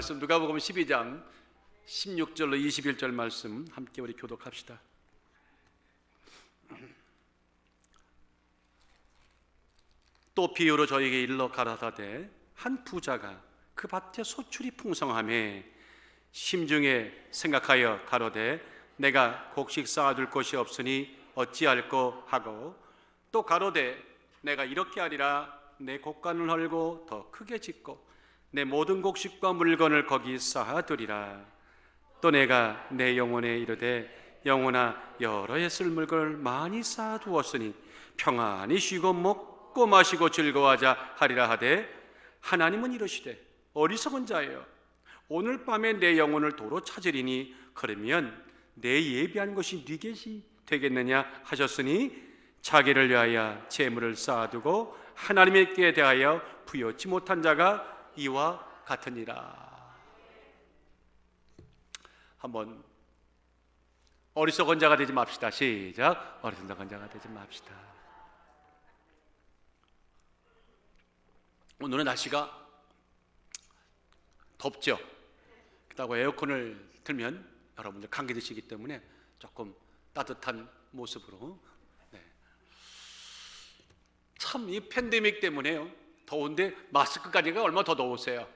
말씀 누가복음 12장 16절로 21절 말씀 함께 우리 교독합시다. 또 비유로 저에게 일러 가라사대 한 부자가 그 밭에 소출이 풍성하매 심중에 생각하여 가로되 내가 곡식 쌓아둘 곳이 없으니 어찌할꼬 하고 또 가로되 내가 이렇게 하리라 내 곡간을 헐고 더 크게 짓고 내 모든 곡식과 물건을 거기 쌓아두리라. 또 내가 내 영혼에 이르되 영혼아 여러 해 쓸 물건을 많이 쌓아두었으니 평안히 쉬고 먹고 마시고 즐거워하자 하리라 하되 하나님은 이러시되 어리석은 자여 오늘 밤에 내 영혼을 도로 찾으리니 그러면 내 예비한 것이 네 것이 되겠느냐 하셨으니 자기를 위하여 재물을 쌓아두고 하나님께 대하여 부여치 못한 자가 이와 같으니라. 한번 어리석은 자가 되지 맙시다. 시작. 어리석은 자가 되지 맙시다. 오늘은 날씨가 덥죠. 그렇다고 에어컨을 틀면 여러분들 감기 드시기 때문에 조금 따뜻한 모습으로 참 이 팬데믹 때문에요. 더운데 마스크까지가 얼마나 더 더우세요.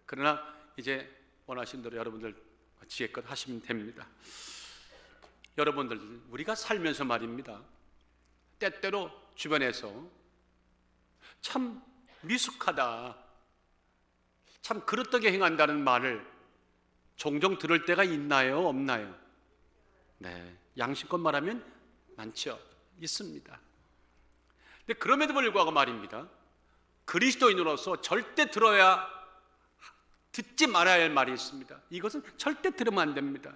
그러나 이제 원하신 대로 여러분들 지혜껏 하시면 됩니다. 여러분들 우리가 살면서 말입니다. 때때로 주변에서 참 미숙하다, 참 그릇되게 행한다는 말을 종종 들을 때가 있나요? 없나요? 네, 양심껏 말하면 많죠. 있습니다. 근데 그럼에도 불구하고 말입니다. 그리스도인으로서 절대 듣지 말아야 할 말이 있습니다. 이것은 절대 들으면 안 됩니다.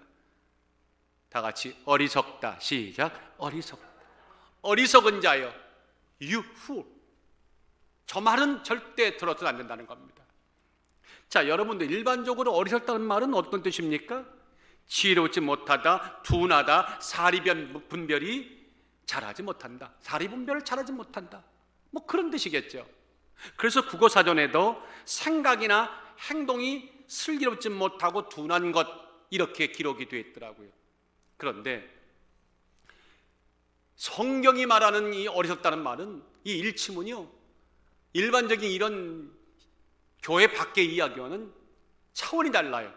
다 같이 어리석다. 시작. 어리석다. 어리석은 자여 you fool. 저 말은 절대 들어서는 안 된다는 겁니다. 자, 여러분들 일반적으로 어리석다는 말은 어떤 뜻입니까? 지혜롭지 못하다, 둔하다, 사리분별이 잘하지 못한다, 사리분별을 잘하지 못한다, 뭐 그런 뜻이겠죠. 그래서 국어사전에도 생각이나 행동이 슬기롭지 못하고 둔한 것 이렇게 기록이 되어 있더라고요. 그런데 성경이 말하는 이 어리석다는 말은 이 일치문이요, 일반적인 이런 교회 밖의 이야기와는 차원이 달라요.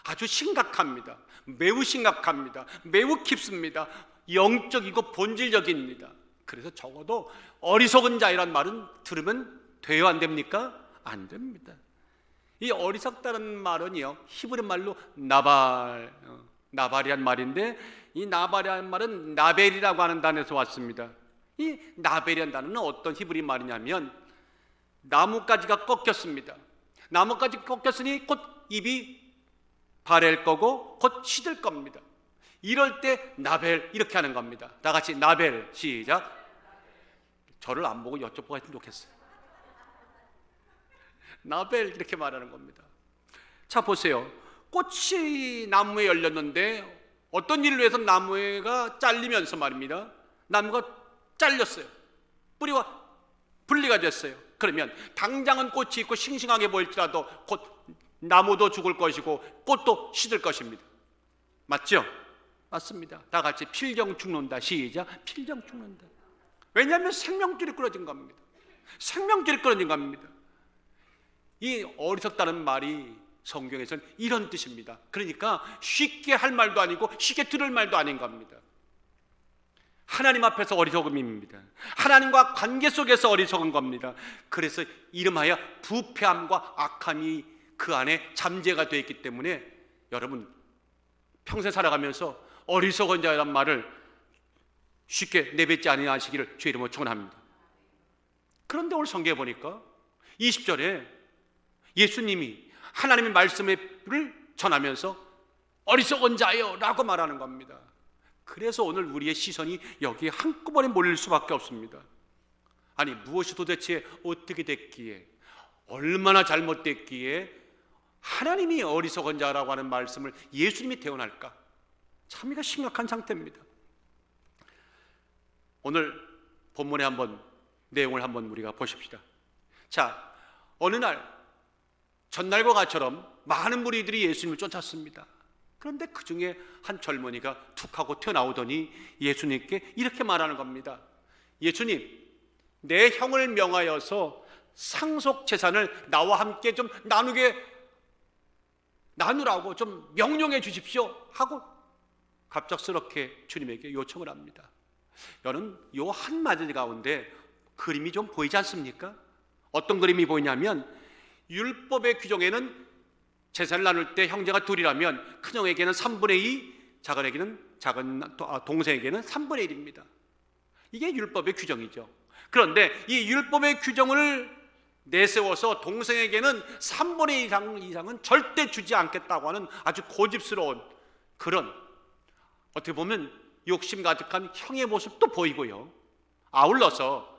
아주 심각합니다. 매우 심각합니다. 매우 깊습니다. 영적이고 본질적입니다. 그래서 적어도 어리석은 자이란 말은 들으면 돼요, 안 됩니까? 안 됩니다. 이 어리석다는 말은요, 히브리 말로 나발이란 말인데, 이 나발이란 말은 나벨이라고 하는 단어에서 왔습니다. 이 나벨이라는 단어는 어떤 히브리 말이냐면, 나뭇가지가 꺾였습니다. 나뭇가지 꺾였으니 곧 입이 바랄 거고 곧 시들 겁니다. 이럴 때 나벨 이렇게 하는 겁니다. 다 같이 나벨. 시작. 저를 안 보고 여쭤보고 했으면 좋겠어요. 나벨 이렇게 말하는 겁니다. 자, 보세요. 꽃이 나무에 열렸는데 어떤 일을 위해서 나무가 잘리면서 말입니다, 나무가 잘렸어요. 뿌리와 분리가 됐어요. 그러면 당장은 꽃이 있고 싱싱하게 보일지라도 곧 나무도 죽을 것이고 꽃도 시들 것입니다. 맞죠? 맞습니다. 다 같이 필경 죽는다. 시작. 필경 죽는다. 왜냐하면 생명줄이 끊어진 겁니다. 생명줄이 끊어진 겁니다. 이 어리석다는 말이 성경에서는 이런 뜻입니다. 그러니까 쉽게 할 말도 아니고 쉽게 들을 말도 아닌 겁니다. 하나님 앞에서 어리석음입니다. 하나님과 관계 속에서 어리석은 겁니다. 그래서 이름하여 부패함과 악함이 그 안에 잠재가 되어 있기 때문에 여러분 평생 살아가면서 어리석은 자라는 말을 쉽게 내뱉지 아니하시기를 주의 이름으로 축원합니다. 그런데 오늘 성경에 보니까 20절에 예수님이 하나님의 말씀을 전하면서 어리석은 자여 라고 말하는 겁니다. 그래서 오늘 우리의 시선이 여기에 한꺼번에 몰릴 수밖에 없습니다. 아니, 무엇이 도대체 어떻게 됐기에, 얼마나 잘못됐기에 하나님이 어리석은 자라고 하는 말씀을 예수님이 대언할까? 참 이거 심각한 상태입니다. 오늘 본문의 내용을 한번 우리가 보십시다. 자, 어느 날 전날과 같이처럼 많은 무리들이 예수님을 쫓았습니다. 그런데 그 중에 한 젊은이가 툭 하고 튀어나오더니 예수님께 이렇게 말하는 겁니다. 예수님, 내 형을 명하여서 상속 재산을 나와 함께 좀 나누라고 좀 명령해 주십시오 하고 갑작스럽게 주님에게 요청을 합니다. 여러분, 요 한마디 가운데 그림이 좀 보이지 않습니까? 어떤 그림이 보이냐면, 율법의 규정에는 재산을 나눌 때 형제가 둘이라면 큰형에게는 3분의 2, 작은 동생에게는 3분의 1입니다. 이게 율법의 규정이죠. 그런데 이 율법의 규정을 내세워서 동생에게는 3분의 2 이상은 절대 주지 않겠다고 하는 아주 고집스러운 그런, 어떻게 보면 욕심 가득한 형의 모습도 보이고요. 아울러서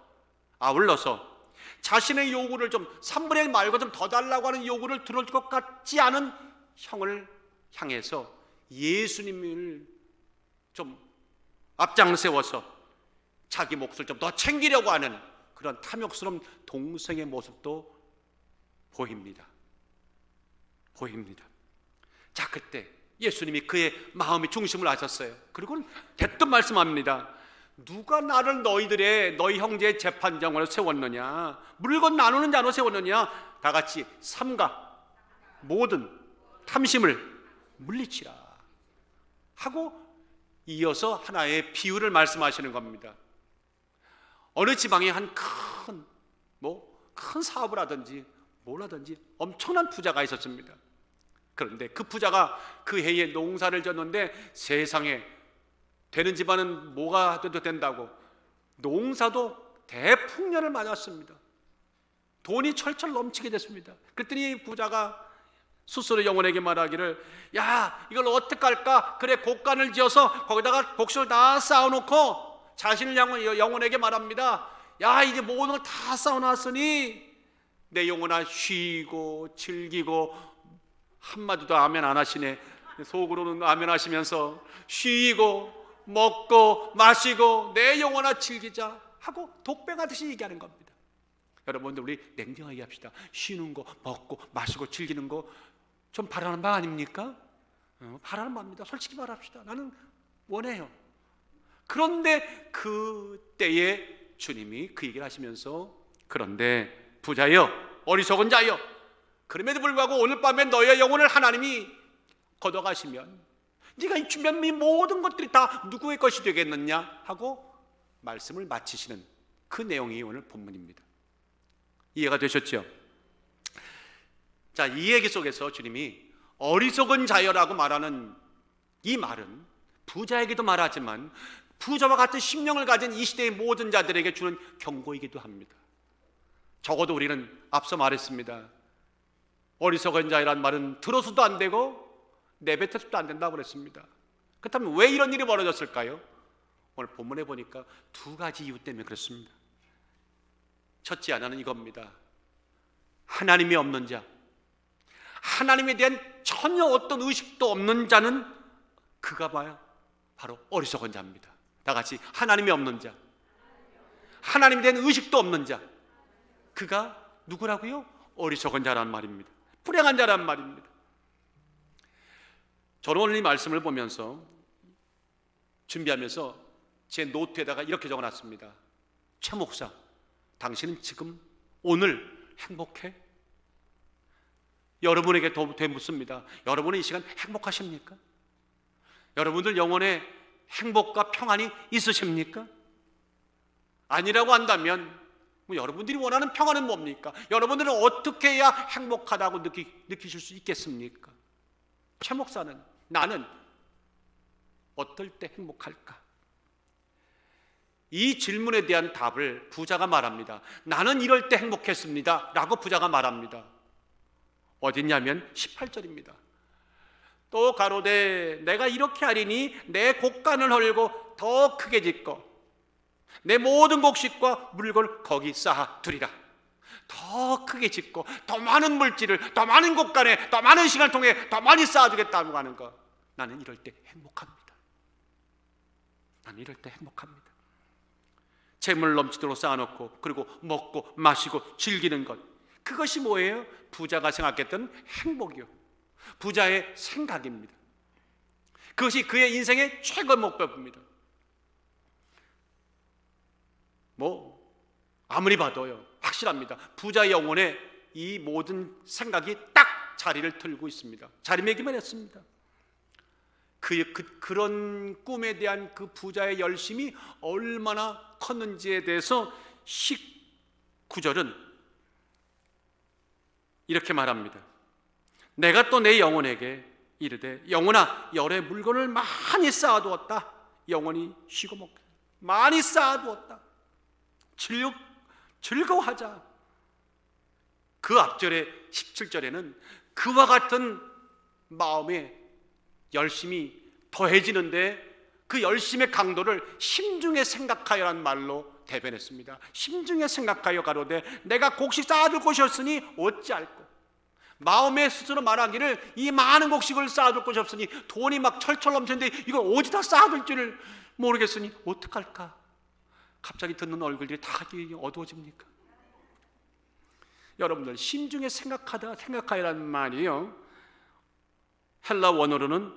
자신의 요구를 좀 3분의 1 말고 좀 더 달라고 하는 요구를 들을 것 같지 않은 형을 향해서 예수님을 좀 앞장세워서 자기 몫을 좀 더 챙기려고 하는 그런 탐욕스러운 동생의 모습도 보입니다. 자, 그때 예수님이 그의 마음의 중심을 아셨어요. 그리고 대뜸 말씀합니다. 누가 나를 너희 형제의 재판장으로 세웠느냐? 물건 나누는 자로 세웠느냐? 다 같이 삼가 모든 탐심을 물리치라 하고 이어서 하나의 비유를 말씀하시는 겁니다. 어느 지방에 한 큰 사업을 하든지 뭘 하든지 엄청난 부자가 있었습니다. 그런데 그 부자가 그 해에 농사를 졌는데 세상에 되는 집안은 뭐가 돼도 된다고 농사도 대풍년을 맞았습니다. 돈이 철철 넘치게 됐습니다. 그랬더니 부자가 스스로 영혼에게 말하기를, 야, 이걸 어떡할까? 그래, 곡간을 지어서 거기다가 곡식을 다 쌓아놓고 자신을 영혼에게 말합니다. 야, 이제 모든 걸 다 쌓아놨으니 내 영혼아 쉬고 즐기고, 한마디도 아멘 안 하시네. 속으로는 아멘 하시면서 쉬고 먹고 마시고 내 영혼아 즐기자 하고 독백하듯이 얘기하는 겁니다. 여러분들, 우리 냉정하게 합시다. 쉬는 거, 먹고 마시고 즐기는 거 좀 바라는 바 아닙니까? 바라는 바입니다. 솔직히 말합시다. 나는 원해요. 그런데 그때에 주님이 그 얘기를 하시면서, 그런데 부자여, 어리석은 자여, 그럼에도 불구하고 오늘 밤에 너의 영혼을 하나님이 걷어가시면 네가 준비한 이 모든 것들이 다 누구의 것이 되겠느냐 하고 말씀을 마치시는 그 내용이 오늘 본문입니다. 이해가 되셨죠? 자, 이 얘기 속에서 주님이 어리석은 자여라고 말하는 이 말은 부자에게도 말하지만 부자와 같은 심령을 가진 이 시대의 모든 자들에게 주는 경고이기도 합니다. 적어도 우리는 앞서 말했습니다. 어리석은 자이란 말은 들어서도 안 되고 내뱉어서도 안 된다고 그랬습니다. 그렇다면 왜 이런 일이 벌어졌을까요? 오늘 본문에 보니까 두 가지 이유 때문에 그렇습니다. 첫째 하나는 이겁니다. 하나님이 없는 자, 하나님에 대한 전혀 어떤 의식도 없는 자는 그가 바로 어리석은 자입니다. 다 같이 하나님이 없는 자, 하나님에 대한 의식도 없는 자, 그가 누구라고요? 어리석은 자란 말입니다. 불행한 자란 말입니다. 저는 오늘 이 말씀을 보면서 준비하면서 제 노트에다가 이렇게 적어놨습니다. 최 목사, 당신은 지금 오늘 행복해? 여러분에게 되묻습니다. 여러분은 이 시간 행복하십니까? 여러분들 영혼에 행복과 평안이 있으십니까? 아니라고 한다면 여러분들이 원하는 평안은 뭡니까? 여러분들은 어떻게 해야 행복하다고 느끼실 수 있겠습니까? 최 목사는, 나는 어떨 때 행복할까? 이 질문에 대한 답을 부자가 말합니다. 나는 이럴 때 행복했습니다 라고 부자가 말합니다. 어딨냐면 18절입니다. 또 가로되 내가 이렇게 하리니 내 곡간을 헐고 더 크게 짓고 내 모든 곡식과 물건을 거기 쌓아 두리라. 더 크게 짓고 더 많은 물질을 더 많은 곡간에 더 많은 시간을 통해 더 많이 쌓아두겠다고 하는 거, 나는 이럴 때 행복합니다. 나는 이럴 때 행복합니다. 재물 넘치도록 쌓아놓고 그리고 먹고 마시고 즐기는 것, 그것이 뭐예요? 부자가 생각했던 행복이요, 부자의 생각입니다. 그것이 그의 인생의 최고 목표입니다. 아무리 봐도요, 확실합니다. 부자의 영혼에 이 모든 생각이 딱 자리를 틀고 있습니다. 자리매김을 했습니다. 그런 꿈에 대한 그 부자의 열심이 얼마나 컸는지에 대해서 19절은 이렇게 말합니다. 내가 또 내 영혼에게 이르되 영혼아, 열의 물건을 많이 쌓아두었다. 영혼이 쉬고 먹게 많이 쌓아두었다. 즐거워하자. 그 앞절에 17절에는 그와 같은 마음에 열심이 더해지는데 그 열심의 강도를 심중에 생각하여라는 말로 대변했습니다. 심중에 생각하여 가로되 내가 곡식 쌓아둘 곳이 없으니 어찌할꼬. 마음에 스스로 말하기를 이 많은 곡식을 쌓아둘 곳이 없으니 돈이 막 철철 넘치는데 이걸 어디다 쌓아둘 줄을 모르겠으니 어떡할까. 갑자기 듣는 얼굴들이 다 어두워집니까? 여러분들, 심중에 생각하여라는 말이요, 헬라 원어로는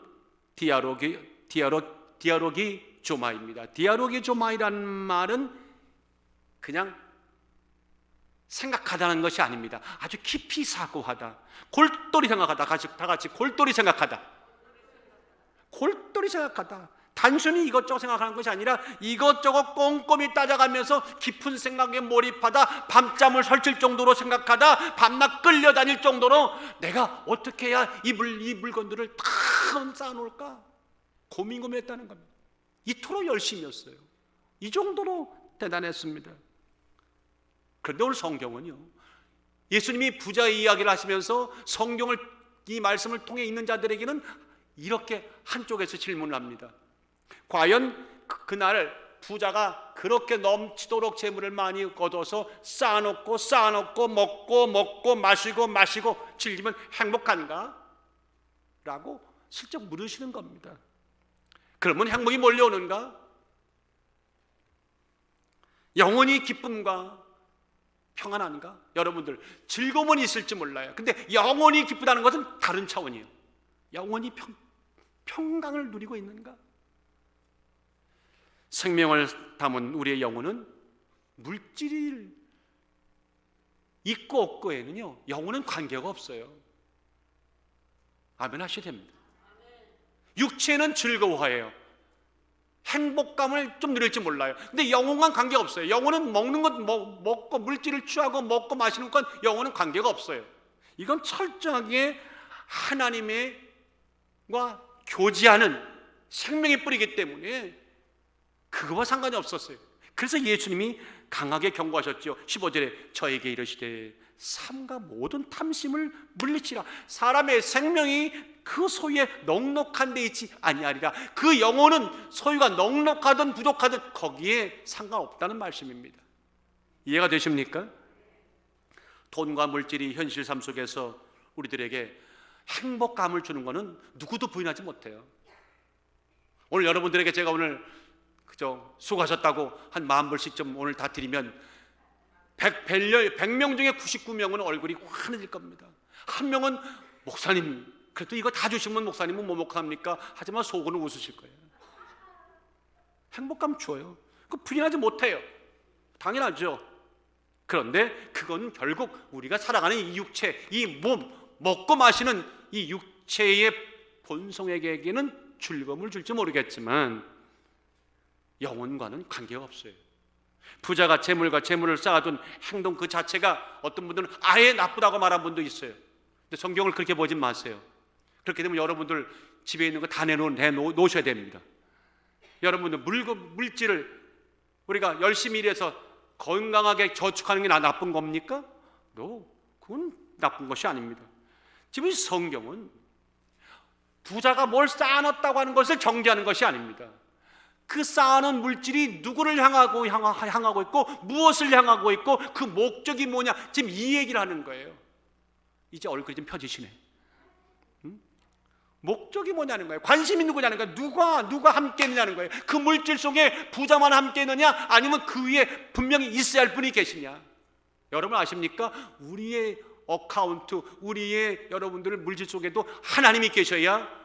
디아로기 조마입니다. 디아로기 조마이라는 말은 그냥 생각하다는 것이 아닙니다. 아주 깊이 사고하다, 골똘히 생각하다. 다 같이 골똘히 생각하다. 골똘히 생각하다. 단순히 이것저것 생각하는 것이 아니라 이것저것 꼼꼼히 따져가면서 깊은 생각에 몰입하다, 밤잠을 설칠 정도로 생각하다, 밤낮 끌려다닐 정도로 내가 어떻게 해야 이 물건들을 다 쌓아놓을까 고민했다는 겁니다. 이토록 열심이었어요. 이 정도로 대단했습니다. 그런데 오늘 성경은요, 예수님이 부자의 이야기를 하시면서 성경을, 이 말씀을 통해 있는 자들에게는 이렇게 한쪽에서 질문을 합니다. 과연 그날 부자가 그렇게 넘치도록 재물을 많이 얻어서 쌓아놓고 먹고 마시고 즐기면 행복한가? 라고 슬쩍 물으시는 겁니다. 그러면 행복이 몰려오는가? 영원히 기쁨과 평안한가? 여러분들, 즐거움은 있을지 몰라요. 근데 영원히 기쁘다는 것은 다른 차원이에요. 영원히 평강을 누리고 있는가? 생명을 담은 우리의 영혼은 물질이 있고 없고에는요, 영혼은 관계가 없어요. 아멘 하셔야 됩니다. 육체는 즐거워해요. 행복감을 좀 누릴지 몰라요. 근데 영혼과는 관계가 없어요. 영혼은 먹는 것 먹고 물질을 취하고 먹고 마시는 건 영혼은 관계가 없어요. 이건 철저하게 하나님과 교제하는 생명의 뿌리이기 때문에 그거와 상관이 없었어요. 그래서 예수님이 강하게 경고하셨죠. 15절에 저에게 이르시되 삼가 모든 탐심을 물리치라. 사람의 생명이 그 소유에 넉넉한 데 있지 아니하리라. 그 영혼은 소유가 넉넉하든 부족하든 거기에 상관없다는 말씀입니다. 이해가 되십니까? 돈과 물질이 현실 삶 속에서 우리들에게 행복감을 주는 것은 누구도 부인하지 못해요. 오늘 여러분들에게 제가 오늘 수고하셨다고 한 10,000불씩 좀 오늘 다 드리면 100명 중에 99명은 얼굴이 환해질 겁니다. 한 명은 목사님, 그래도 이거 다 주시면 목사님은 뭐 먹합니까? 하지만 속으로는 웃으실 거예요. 행복감 줘요. 그거 부인하지 못해요. 당연하죠. 그런데 그건 결국 우리가 살아가는 이 육체, 이 몸, 먹고 마시는 이 육체의 본성에게는 즐거움을 줄지 모르겠지만 영혼과는 관계가 없어요. 부자가 재물을 쌓아둔 행동 그 자체가 어떤 분들은 아예 나쁘다고 말한 분도 있어요. 근데 성경을 그렇게 보지 마세요. 그렇게 되면 여러분들 집에 있는 거 다 내놓으셔야 됩니다. 여러분들 물질을 우리가 열심히 일해서 건강하게 저축하는 게 나쁜 겁니까? 그건 나쁜 것이 아닙니다. 지금 성경은 부자가 뭘 쌓아놨다고 하는 것을 정죄하는 것이 아닙니다. 그 쌓아놓은 물질이 누구를 향하고 있고 무엇을 향하고 있고 그 목적이 뭐냐, 지금 이 얘기를 하는 거예요. 이제 얼굴이 좀 펴지시네. 목적이 뭐냐는 거예요. 관심이 누구냐는 거예요. 누가 함께 있느냐는 거예요. 그 물질 속에 부자만 함께 있느냐, 아니면 그 위에 분명히 있어야 할 분이 계시냐. 여러분 아십니까? 우리의 어카운트, 우리의 여러분들 물질 속에도 하나님이 계셔야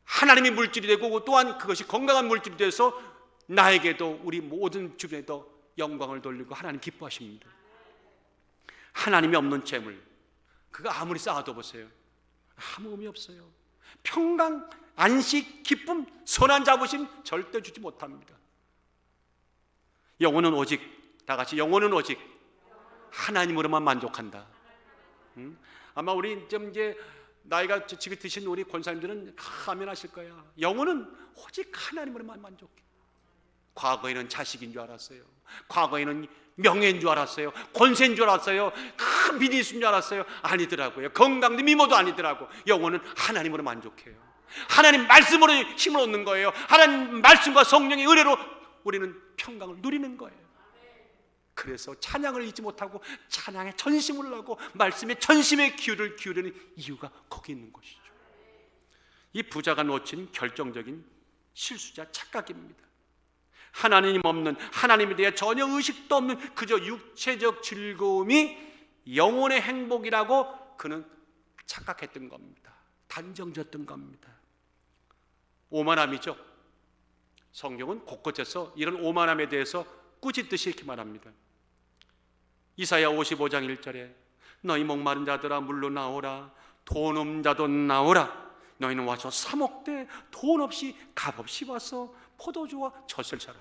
하나님이 물질이 되고, 또한 그것이 건강한 물질이 돼서 나에게도 우리 모든 주변에도 영광을 돌리고 하나님 기뻐하십니다. 하나님이 없는 재물, 그거 아무리 쌓아도 보세요, 아무 의미 없어요. 평강, 안식, 기쁨, 선한 자부심 절대 주지 못합니다. 영혼은 오직, 다 같이 영혼은 오직 하나님으로만 만족한다. 아마 우리 좀 이제 나이가 지긋 드신 우리 권사님들은 아멘 하실 거야. 영혼은 오직 하나님으로만 만족해. 과거에는 자식인 줄 알았어요. 과거에는 명예인 줄 알았어요. 권세인 줄 알았어요. 큰 비즈니스인 줄 알았어요. 아니더라고요. 건강도 미모도 아니더라고. 영혼은 하나님으로 만족해요. 하나님 말씀으로 힘을 얻는 거예요. 하나님 말씀과 성령의 은혜로 우리는 평강을 누리는 거예요. 그래서 찬양을 잊지 못하고 찬양에 전심을 하고 말씀에 전심의 귀를 기울이는 이유가 거기 있는 것이죠. 이 부자가 놓친 결정적인 실수자 착각입니다. 하나님 없는, 하나님에 대해 전혀 의식도 없는 그저 육체적 즐거움이 영혼의 행복이라고 그는 착각했던 겁니다. 단정졌던 겁니다. 오만함이죠. 성경은 곳곳에서 이런 오만함에 대해서 꾸짖듯이 이렇게 말합니다. 이사야 55장 1절에 너희 목마른 자들아 물로 나오라, 돈 없는 자도 나오라. 너희는 와서 사 먹되 돈 없이 값 없이 와서 포도주와 젖을 사라.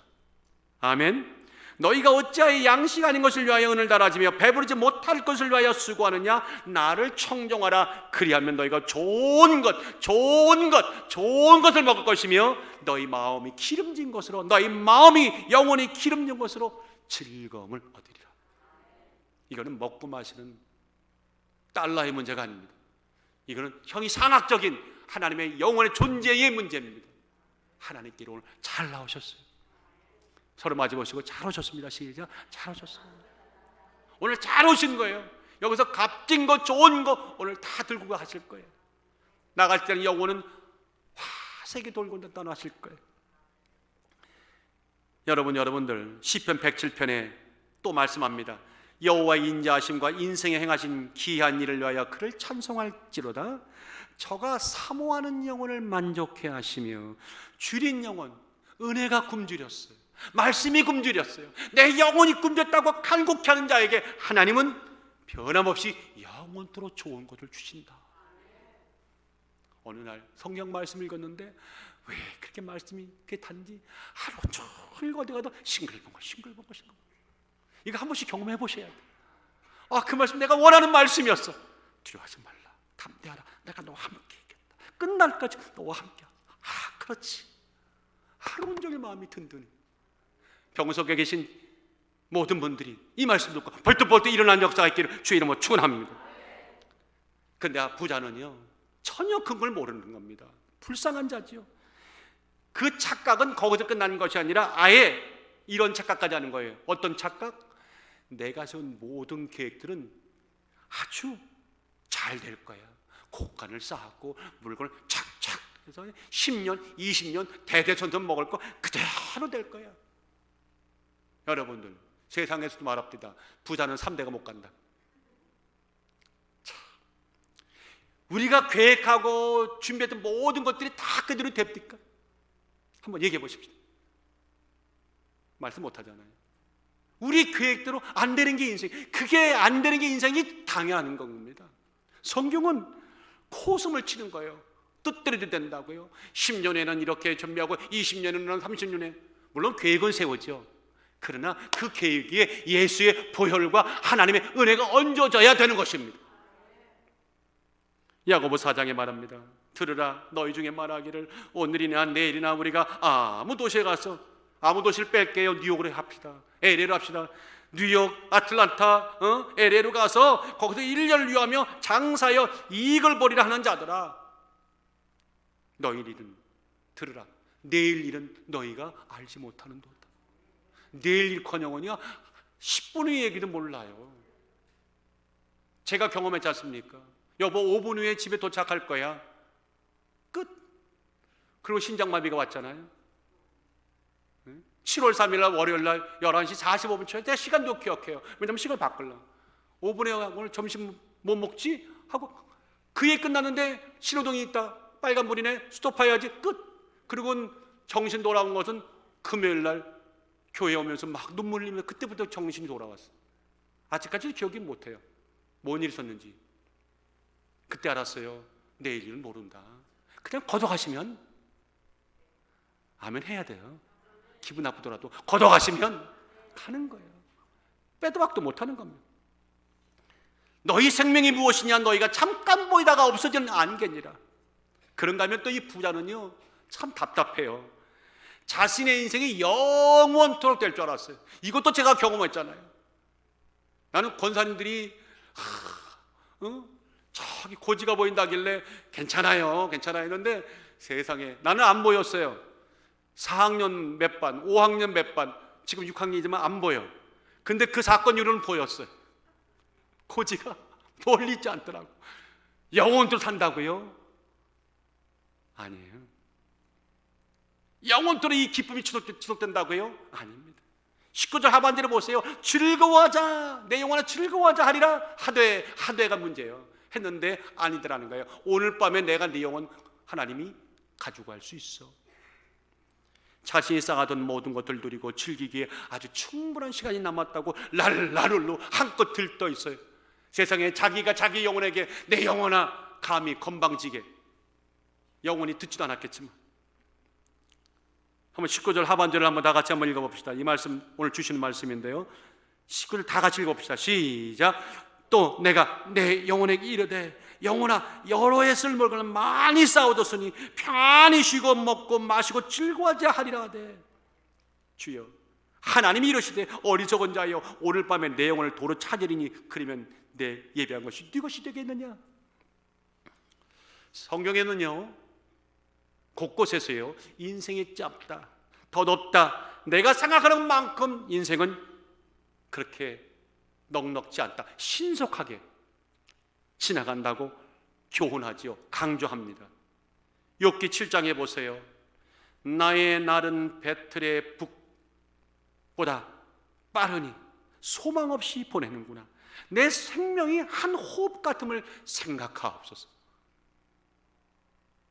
아멘. 너희가 어찌하여 양식 아닌 것을 위하여 은을 달아지며 배부르지 못할 것을 위하여 수고하느냐? 나를 청종하라. 그리하면 너희가 좋은 것을 먹을 것이며 너희 마음이 기름진 것으로, 너희 마음이 영원히 기름진 것으로 즐거움을 얻으리라. 이거는 먹고 마시는 달러의 문제가 아닙니다. 이거는 형이상학적인 하나님의 영원의 존재의 문제입니다. 하나님께로 오늘 잘 나오셨어요. 서로 마주보시고 잘 오셨습니다. 시작. 잘 오셨어요. 오늘 잘 오신 거예요. 여기서 값진 거, 좋은 거 오늘 다 들고 가실 거예요. 나갈 때는 영혼은 화색이 돌고 떠나실 거예요. 여러분들 시편 107편에 또 말씀합니다. 여호와의 인자하심과 인생에 행하신 기이한 일을 위하여 그를 찬송할지로다. 저가 사모하는 영혼을 만족해 하시며 줄인 영혼, 은혜가 굶주렸어요. 말씀이 굶주렸어요. 내 영혼이 굶주렸다고 간곡히 하는 자에게 하나님은 변함없이 영원토록 좋은 것을 주신다. 어느 날 성경 말씀 읽었는데 왜 그렇게 말씀이 그렇게 단지 하루 종일 어디 가도 싱글벙글 이거 한 번씩 경험해 보셔야 돼요. 그 말씀 내가 원하는 말씀이었어. 두려워하지 말라, 담대하라, 내가 너와 함께 있겠다. 끝날까지 너와 함께. 그렇지. 하루 온종일 마음이 든든해. 병석에 계신 모든 분들이 이 말씀 듣고 벌떡벌떡 일어난 역사가 있기를 주의 이름으로 축원합니다. 그런데 부자는요 전혀 그걸 모르는 겁니다. 불쌍한 자지요. 그 착각은 거기서 끝나는 것이 아니라 아예 이런 착각까지 하는 거예요. 어떤 착각? 내가 세운 모든 계획들은 아주 잘 될 거야. 곡간을 쌓았고 물건을 착착 해서 10년, 20년 대대손손 먹을 거 그대로 될 거야. 여러분들 세상에서도 말합니다. 부자는 3대가 못 간다. 참, 우리가 계획하고 준비했던 모든 것들이 다 그대로 됩니까? 한번 얘기해 보십시오. 말씀 못 하잖아요. 우리 계획대로 안 되는 게 인생, 그게 안 되는 게 인생이 당연한 겁니다. 성경은 코숨을 치는 거예요. 뜻대로 된다고요. 10년에는 이렇게 준비하고 20년에는 30년에 물론 계획은 세우죠. 그러나 그 계획에 예수의 보혈과 하나님의 은혜가 얹어져야 되는 것입니다. 야고보 4장에 말합니다. 들으라, 너희 중에 말하기를 오늘이나 내일이나 우리가 아무 도시에 가서 아무 도시를 뺄게요. 뉴욕으로 합시다. LA로 합시다. 뉴욕, 아틀란타, LA로 가서 거기서 1년을 유하며 장사하여 이익을 벌이라 하는 자들아, 너희 일은 들으라. 내일 일은 너희가 알지 못하는도다. 내일 일커녕은요 10분 후의 얘기도 몰라요. 제가 경험했지 않습니까? 여보 5분 후에 집에 도착할 거야. 끝. 그리고 심장마비가 왔잖아요. 7월 3일 날 월요일 날 11시 45분 초에 제가 시간도 기억해요. 왜냐면 시간을 바꾸려. 5분에 오늘 점심 뭐 먹지? 하고 그에 끝났는데 신호등이 있다. 빨간불이네. 스톱해야지. 끝. 그리고 정신 돌아온 것은 금요일 날 교회 오면서 막 눈물 흘리면서 그때부터 정신이 돌아왔어. 아직까지도 기억이 못해요. 뭔 일이 있었는지. 그때 알았어요. 내일 일은 모른다. 그냥 거둬가시면 아멘 해야 돼요. 기분 나쁘더라도 거둬가시면 가는 거예요. 빼도 박도 못하는 겁니다. 너희 생명이 무엇이냐? 너희가 잠깐 보이다가 없어지는 안개니라. 그런가 하면 또 이 부자는요 참 답답해요. 자신의 인생이 영원토록 될 줄 알았어요. 이것도 제가 경험했잖아요. 나는 권사님들이 저기 고지가 보인다길래 괜찮아요 했는데 세상에 나는 안 보였어요. 4학년 몇 반, 5학년 몇 반, 지금 6학년이지만 안 보여. 근데 그 사건 이후로는 보였어요. 고지가 멀리 있지 않더라고. 영원토록 산다고요? 아니에요. 영원토록 이 기쁨이 지속된다고요? 아닙니다. 19절 하반절에 보세요. 즐거워하자, 내 영혼아 즐거워하자 하리라 하되가 문제예요. 했는데 아니더라는 거예요. 오늘 밤에 내가 네 영혼 하나님이 가지고 갈 수 있어. 자신이 쌓아둔 모든 것들 누리고 즐기기에 아주 충분한 시간이 남았다고 랄라룰로 한껏 들떠 있어요. 세상에 자기가 자기 영혼에게 내 영혼아 감히 건방지게, 영혼이 듣지도 않았겠지만. 한번 19절 하반절을 한번 다 같이 한번 읽어봅시다. 이 말씀 오늘 주시는 말씀인데요. 19절 다 같이 읽어봅시다. 시작. 또 내가 내 영혼에게 이르되 영혼아 여러 해 쓸모를 많이 쌓아뒀으니 편히 쉬고 먹고 마시고 즐거워하자 하리라 하되 주여 하나님이 이러시되 어리석은 자여 오늘 밤에 내 영혼을 도로 찾으리니 그러면 내 예배한 것이 네 것이 되겠느냐. 성경에는요 곳곳에서요 인생이 짧다, 덧없다, 내가 생각하는 만큼 인생은 그렇게 넉넉지 않다, 신속하게 지나간다고 교훈하지요. 강조합니다. 욥기 7장에 보세요. 나의 날은 배틀의 북보다 빠르니 소망 없이 보내는구나. 내 생명이 한 호흡 같음을 생각하옵소서.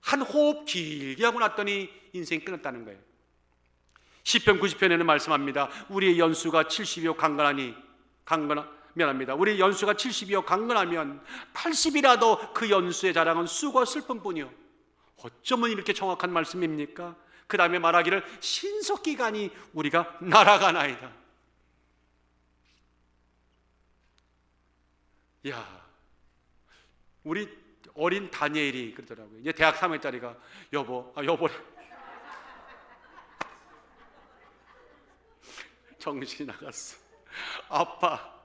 한 호흡 길게 하고 났더니 인생이 끝났다는 거예요. 시편 90편에는 말씀합니다. 우리의 연수가 70이요 미안합니다. 우리 연수가 70이요 강건하면 80이라도 그 연수의 자랑은 수고 슬픔뿐이요. 어쩌면 이렇게 정확한 말씀입니까? 그 다음에 말하기를 신속기간이 우리가 날아가나이다. 야, 우리 어린 다니엘이 그러더라고요. 이제 대학 3학년짜리가 여보래. 정신이 나갔어. 아빠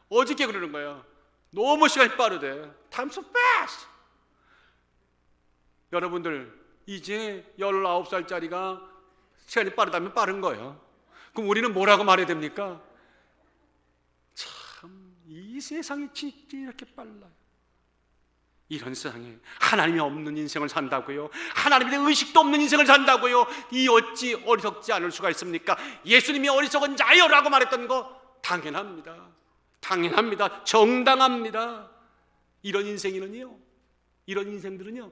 어저께 그러는 거예요. 너무 시간이 빠르대. Time so fast. 여러분들 이제 19살짜리가 시간이 빠르다면 빠른 거예요. 그럼 우리는 뭐라고 말해야 됩니까? 참 이 세상이 진짜 이렇게 빨라요. 이런 세상에 하나님이 없는 인생을 산다고요? 하나님에 대한 의식도 없는 인생을 산다고요? 이 어찌 어리석지 않을 수가 있습니까? 예수님이 어리석은 자여라고 말했던 거 당연합니다. 당연합니다. 정당합니다. 이런 인생들은요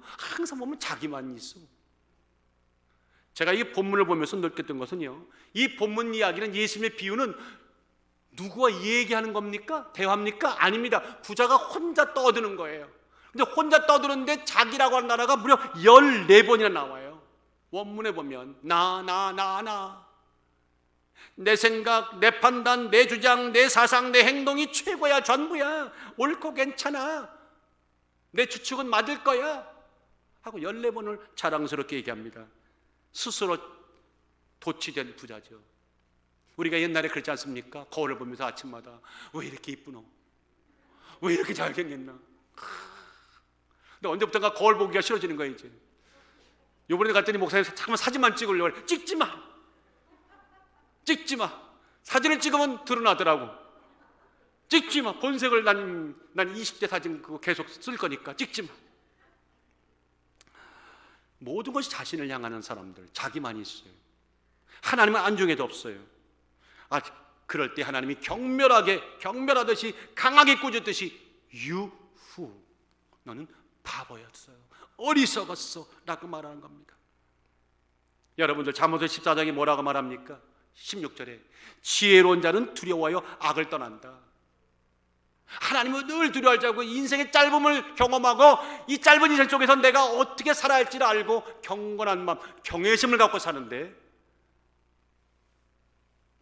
항상 보면 자기만 있어. 제가 이 본문을 보면서 느꼈던 것은요, 이 본문 이야기는 예수님의 비유는 누구와 얘기하는 겁니까? 대화입니까? 아닙니다. 부자가 혼자 떠드는 거예요. 근데 혼자 떠드는데 자기라고 하는 나라가 무려 14번이나 나와요. 원문에 보면 나 내 생각, 내 판단, 내 주장, 내 사상, 내 행동이 최고야, 전부야. 옳고 괜찮아. 내 추측은 맞을 거야 하고 14번을 자랑스럽게 얘기합니다. 스스로 도취된 부자죠. 우리가 옛날에 그렇지 않습니까? 거울을 보면서 아침마다 왜 이렇게 이쁘노? 왜 이렇게 잘생겼나? 근데 언제부턴가 거울 보기가 싫어지는 거예요. 이제 요번에 갔더니 목사님 잠깐만 사진만 찍으려고 그래. 찍지 마. 사진을 찍으면 드러나더라고. 찍지 마. 본색을 난 20대 사진 그거 계속 쓸 거니까 찍지 마. 모든 것이 자신을 향하는 사람들, 자기만 있어요. 하나님은 안중에도 없어요. 그럴 때 하나님이 경멸하듯이 강하게 꾸짖듯이 유후, 너는 바보였어요, 어리석었어 라고 말하는 겁니다. 여러분들 잠언서 14장에 뭐라고 말합니까? 16절에 지혜로운 자는 두려워하여 악을 떠난다. 하나님을 늘 두려워할 자고 인생의 짧음을 경험하고 이 짧은 인생 속에서 내가 어떻게 살아야 할지를 알고 경건한 마음, 경외심을 갖고 사는데,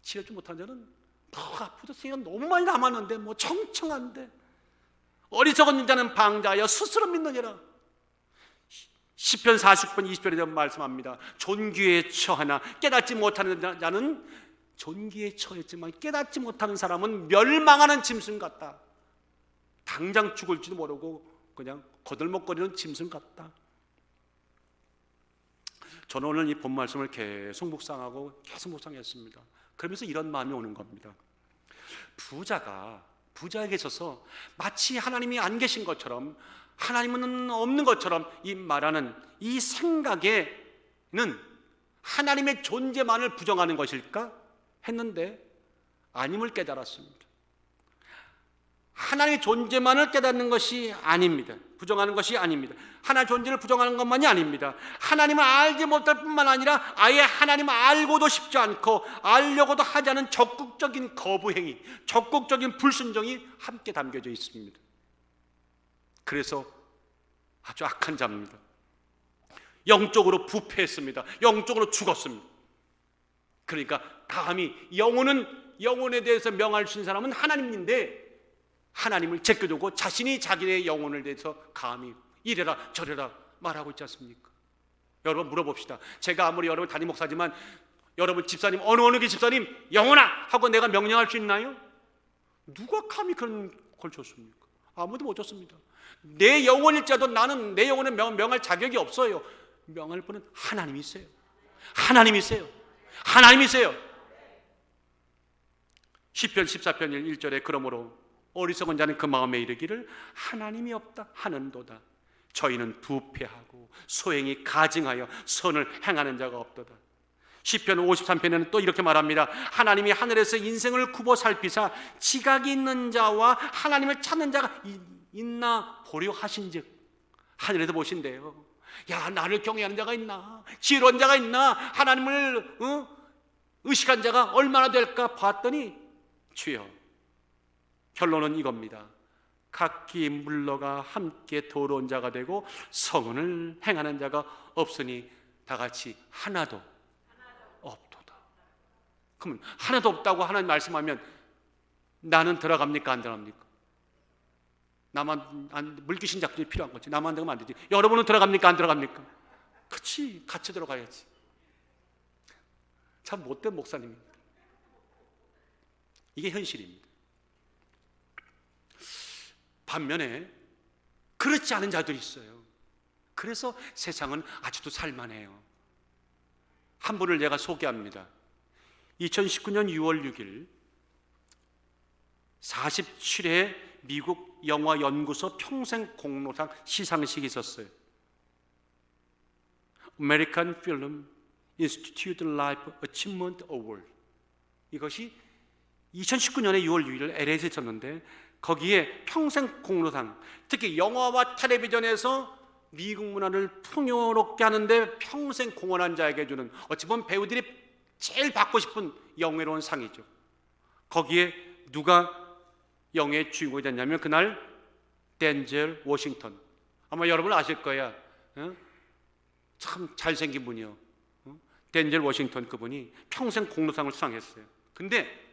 지혜롭지 못한 자는 앞으로 생각 너무 많이 남았는데 청청한데, 어리석은 자는 방자하여 스스로 믿느니라. 시편 40편 20절에 말씀합니다. 존귀에 처하나 깨닫지 못하는 자는, 존귀에 처했지만 깨닫지 못하는 사람은 멸망하는 짐승 같다. 당장 죽을지도 모르고 그냥 거들먹거리는 짐승 같다. 저는 오늘 이 본 말씀을 계속 묵상하고 계속 묵상했습니다. 그러면서 이런 마음이 오는 겁니다. 부자에게 있어서 마치 하나님이 안 계신 것처럼, 하나님은 없는 것처럼 이 말하는 이 생각에는 하나님의 존재만을 부정하는 것일까 했는데 아님을 깨달았습니다. 하나님의 존재만을 깨닫는 것이 아닙니다. 부정하는 것이 아닙니다. 하나님의 존재를 부정하는 것만이 아닙니다. 하나님을 알지 못할 뿐만 아니라 아예 하나님을 알고도 싶지 않고 알려고도 하지 않은 적극적인 거부행위, 적극적인 불순종이 함께 담겨져 있습니다. 그래서 아주 악한 자입니다. 영적으로 부패했습니다. 영적으로 죽었습니다. 그러니까 감히 영혼에 대해서 명할 수 있는 사람은 하나님인데, 하나님을 제껴두고 자신이 자기의 영혼을 대해서 감히 이래라 저래라 말하고 있지 않습니까? 여러분 물어봅시다. 제가 아무리 여러분 담임 목사지만 여러분 집사님, 어느 게 집사님 영혼아 하고 내가 명령할 수 있나요? 누가 감히 그런 걸 줬습니까? 아무도 못 줬습니다. 내 영혼일지라도 나는 내 영혼을 명할 자격이 없어요. 명할 분은 하나님이세요. 하나님이세요. 하나님이세요. 시편 14편 1절에 그러므로 어리석은 자는 그 마음에 이르기를 하나님이 없다 하는도다. 저희는 부패하고 소행이 가증하여 선을 행하는 자가 없도다. 시편 53편에는 또 이렇게 말합니다. 하나님이 하늘에서 인생을 굽어 살피사 지각이 있는 자와 하나님을 찾는 자가 있나 보려 하신즉, 하늘에서 보신대요. 야, 나를 경외하는 자가 있나, 지혜로운 자가 있나, 하나님을 의식한 자가 얼마나 될까 봤더니 주여, 결론은 이겁니다. 각기 물러가 함께 더러운 자가 되고 성은을 행하는 자가 없으니 다 같이 하나도 없도다. 그러면 하나도 없다고 하나님 말씀하면 나는 들어갑니까 안 들어갑니까? 나만 물귀신 작전이 필요한 거지. 나만 들어가면 안 되지. 여러분은 들어갑니까 안 들어갑니까? 그치, 같이 들어가야지. 참 못된 목사님입니다. 이게 현실입니다. 반면에 그렇지 않은 자들이 있어요. 그래서 세상은 아직도 살만해요. 한 분을 제가 소개합니다. 2019년 6월 6일 47회 미국 영화연구소 평생 공로상 시상식이 있었어요. American Film Institute Life Achievement Award. 이것이 2019년에 6월 6일 LA에서 있었는데, 거기에 평생 공로상, 특히 영화와 텔레비전에서 미국 문화를 풍요롭게 하는데 평생 공헌한 자에게 주는, 어찌 보면 배우들이 제일 받고 싶은 영예로운 상이죠. 거기에 누가 영예의 주인공이 됐냐면 그날 덴젤 워싱턴. 아마 여러분 아실 거야. 참 잘생긴 분이요. 덴젤 워싱턴, 그분이 평생 공로상을 수상했어요. 근데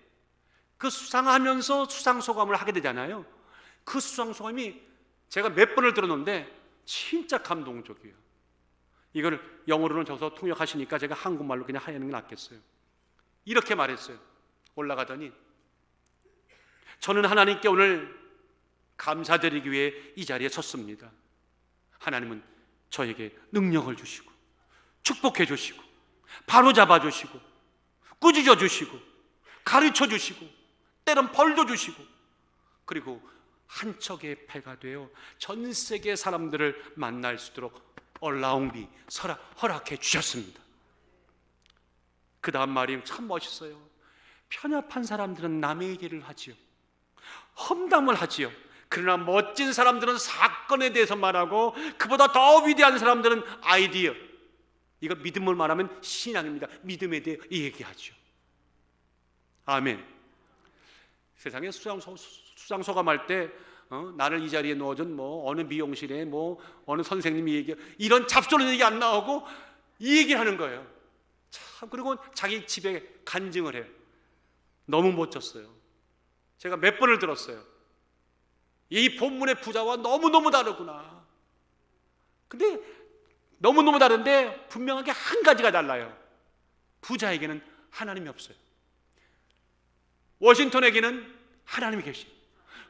그 수상하면서 수상소감을 하게 되잖아요. 그 수상소감이 제가 몇 번을 들었는데 진짜 감동적이에요. 이걸 영어로는 적어서 통역하시니까 제가 한국말로 그냥 하는 게 낫겠어요. 이렇게 말했어요. 올라가더니 저는 하나님께 오늘 감사드리기 위해 이 자리에 섰습니다. 하나님은 저에게 능력을 주시고 축복해 주시고 바로잡아 주시고 꾸짖어 주시고 가르쳐 주시고 때론 벌도 주시고, 그리고 한 척의 패가 되어 전 세계 사람들을 만날 수 있도록 허락해 주셨습니다. 그 다음 말이 참 멋있어요. 편협한 사람들은 남의 얘기를 하지요. 험담을 하지요. 그러나 멋진 사람들은 사건에 대해서 말하고, 그보다 더 위대한 사람들은 아이디어, 이거 믿음을 말하면 신앙입니다. 믿음에 대해 얘기하죠. 아멘. 세상에 수상소감할 때 나를 이 자리에 넣어준 어느 미용실에 어느 선생님이 얘기, 이런 잡소리 얘기 안 나오고 이 얘기를 하는 거예요. 참, 그리고 자기 집에 간증을 해요. 너무 멋졌어요. 제가 몇 번을 들었어요. 이 본문의 부자와 너무너무 다르구나. 근데 너무너무 다른데 분명하게 한 가지가 달라요. 부자에게는 하나님이 없어요. 워싱턴에게는 하나님이 계시고,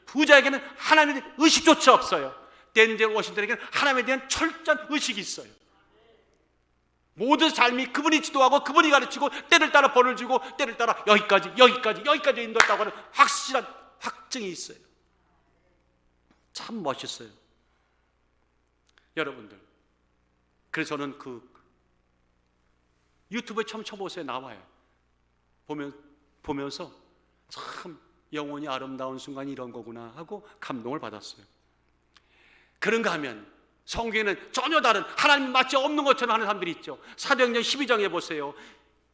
부자에게는 하나님에 대한 의식조차 없어요. 덴젤 워싱턴에게는 하나님에 대한 철저한 의식이 있어요. 모든 삶이 그분이 지도하고 그분이 가르치고, 때를 따라 벌을 주고 때를 따라 여기까지 인도했다고 하는 확실한 확증이 있어요. 참 멋있어요, 여러분들. 그래서 저는 그 유튜브에 처음 쳐보세요. 나와요. 보면서 참 영혼이 아름다운 순간이 이런 거구나 하고 감동을 받았어요. 그런가 하면 성경에는 전혀 다른, 하나님 마치 없는 것처럼 하는 사람들이 있죠. 사도행전 12장에 보세요.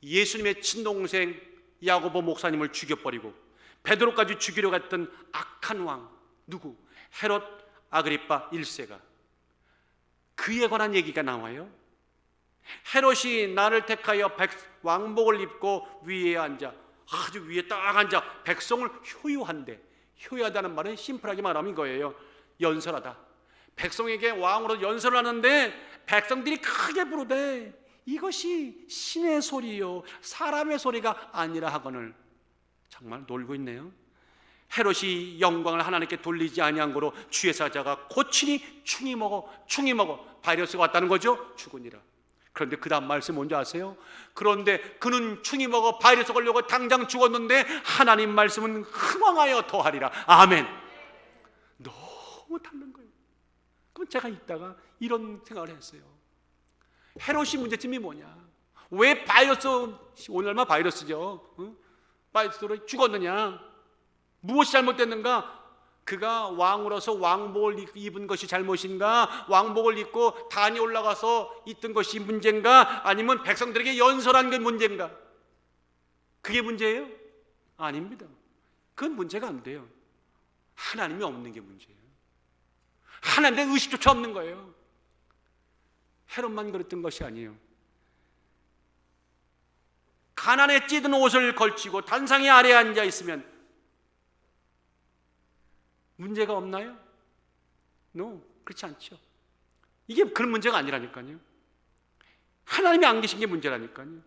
예수님의 친동생 야고보 목사님을 죽여버리고 베드로까지 죽이려고 했던 악한 왕, 누구? 헤롯 아그리파 1세가, 그에 관한 얘기가 나와요. 헤롯이 나를 택하여 왕복을 입고 위에 앉아, 아주 위에 딱 앉아 백성을 효유한대. 효유하다는 말은 심플하게 말하면 이거예요. 연설하다. 백성에게 왕으로 연설을 하는데 백성들이 크게 부르되 이것이 신의 소리요 사람의 소리가 아니라 하거늘. 정말 놀고 있네요. 헤롯이 영광을 하나님께 돌리지 아니한 거로 주의 사자가 고치니 충이 먹어 바이러스가 왔다는 거죠. 죽으니라. 그런데 그 다음 말씀 뭔지 아세요? 그런데 그는 충이 먹어 바이러스 걸려고 당장 죽었는데 하나님 말씀은 흥왕하여 더하리라. 아멘. 너무 다른 거예요. 그럼 제가 있다가 이런 생각을 했어요. 헤롯이 문제점이 뭐냐? 왜 바이러스, 오늘날 바이러스죠, 바이러스로 죽었느냐? 무엇이 잘못됐는가? 그가 왕으로서 왕복을 입은 것이 잘못인가? 왕복을 입고 단이 올라가서 있던 것이 문제인가? 아니면 백성들에게 연설한 게 문제인가? 그게 문제예요? 아닙니다. 그건 문제가 안 돼요. 하나님이 없는 게 문제예요. 하나님에 대한 의식조차 없는 거예요. 헤롯만 그랬던 것이 아니에요. 가난에 찌든 옷을 걸치고 단상의 아래에 앉아 있으면 문제가 없나요? No, 그렇지 않죠. 이게 그런 문제가 아니라니까요. 하나님이 안 계신 게 문제라니까요.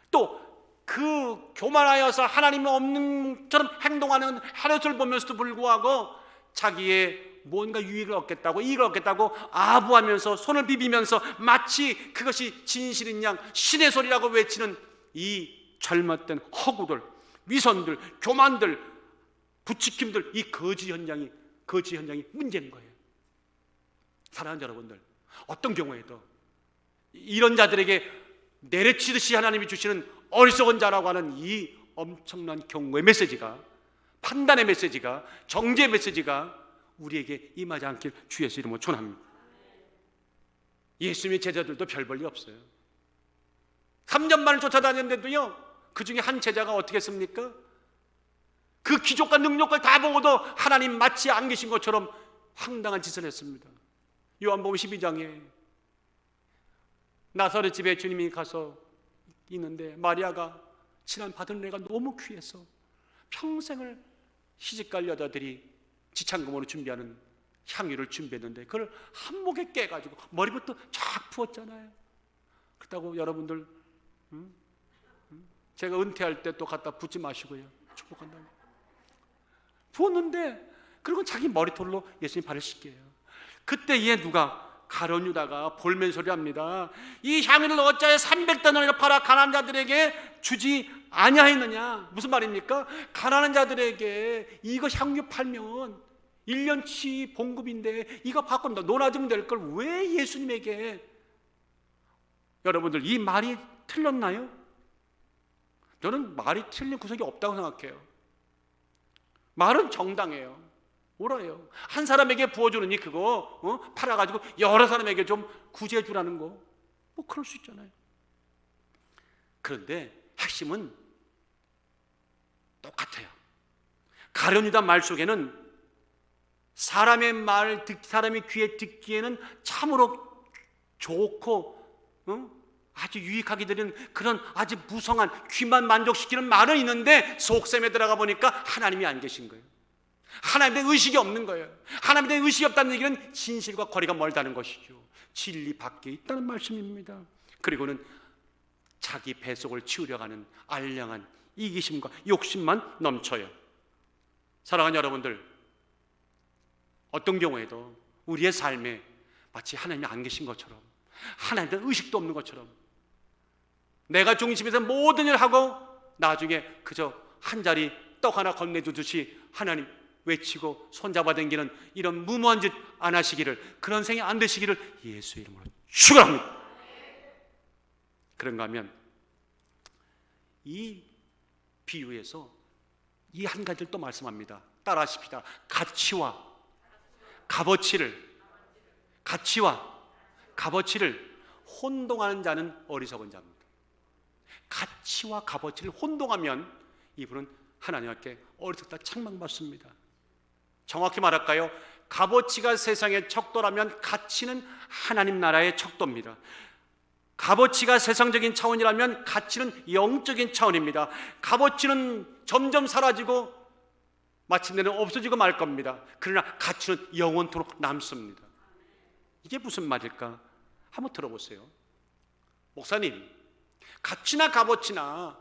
또 그 교만하여서 하나님이 없는 처럼 행동하는 헤롯을 보면서도 불구하고 자기의 뭔가 유익을 얻겠다고, 이익을 얻겠다고 아부하면서 손을 비비면서 마치 그것이 진실인 양 신의 소리라고 외치는 이 잘못된 허구들, 위선들, 교만들, 부추김들, 이 거짓 현장이 문제인 거예요. 사랑하는 여러분들, 어떤 경우에도 이런 자들에게 내려치듯이 하나님이 주시는 어리석은 자라고 하는 이 엄청난 경고의 메시지가, 판단의 메시지가, 정죄의 메시지가 우리에게 임하지 않길 주 예수 이름으로 축원합니다. 예수님의 제자들도 별 볼 일 없어요. 3년만을 쫓아다녔는데도요, 그 중에 한 제자가 어떻게 했습니까? 그 기적과 능력을 다 보고도 하나님 마치 안 계신 것처럼 황당한 짓을 했습니다. 요한복음 12장에 나사렛 집에 주님이 가서 있는데 마리아가 친한 받은 애가 너무 귀해서 평생을 시집갈 여자들이 지창금으로 준비하는 향유를 준비했는데 그걸 한목에 깨가지고 머리부터 쫙 부었잖아요. 그렇다고 여러분들 제가 은퇴할 때 또 갖다 붓지 마시고요, 축복한다고 부었는데, 그리고 자기 머리털로 예수님 발을 씻겨요. 그때에 누가, 가룟 유다가 볼멘 소리 합니다. 이 향유를 어찌하여 300데나리로 팔아 가난한 자들에게 주지 아니하였느냐? 무슨 말입니까? 가난한 자들에게 이거 향유 팔면 1년치 봉급인데 이거 받고 논아주면 될 걸 왜 예수님에게? 여러분들, 이 말이 틀렸나요? 저는 말이 틀린 구석이 없다고 생각해요. 말은 정당해요. 옳아요. 한 사람에게 부어주느니 그거 팔아가지고 여러 사람에게 좀 구제해 주라는 거, 뭐 그럴 수 있잖아요. 그런데 핵심은 똑같아요. 가룟유다 말 속에는 사람의 말, 사람의 귀에 듣기에는 참으로 좋고 아주 유익하게 들리는 그런 아주 무성한 귀만 만족시키는 말은 있는데 속셈에 들어가 보니까 하나님이 안 계신 거예요. 하나님에 대한 의식이 없는 거예요. 하나님에 대한 의식이 없다는 얘기는 진실과 거리가 멀다는 것이죠. 진리 밖에 있다는 말씀입니다. 그리고는 자기 배속을 치우려가는 알량한 이기심과 욕심만 넘쳐요. 사랑하는 여러분들, 어떤 경우에도 우리의 삶에 마치 하나님이 안 계신 것처럼, 하나님에 대한 의식도 없는 것처럼, 내가 중심에서 모든 일을 하고 나중에 그저 한 자리 떡 하나 건네주듯이 하나님 외치고 손잡아 당기는 이런 무모한 짓 안 하시기를, 그런 생이 안 되시기를 예수의 이름으로 축원합니다. 그런가 하면 이 비유에서 이 한 가지를 또 말씀합니다. 따라하십시다. 가치와 값어치를 혼동하는 자는 어리석은 자입니다. 가치와 값어치를 혼동하면 이분은 하나님 앞에 어리석다 책망받습니다. 정확히 말할까요? 값어치가 세상의 척도라면 가치는 하나님 나라의 척도입니다. 값어치가 세상적인 차원이라면 가치는 영적인 차원입니다. 값어치는 점점 사라지고 마침내는 없어지고 말 겁니다. 그러나 가치는 영원토록 남습니다. 이게 무슨 말일까? 한번 들어보세요. 목사님, 가치나 값어치나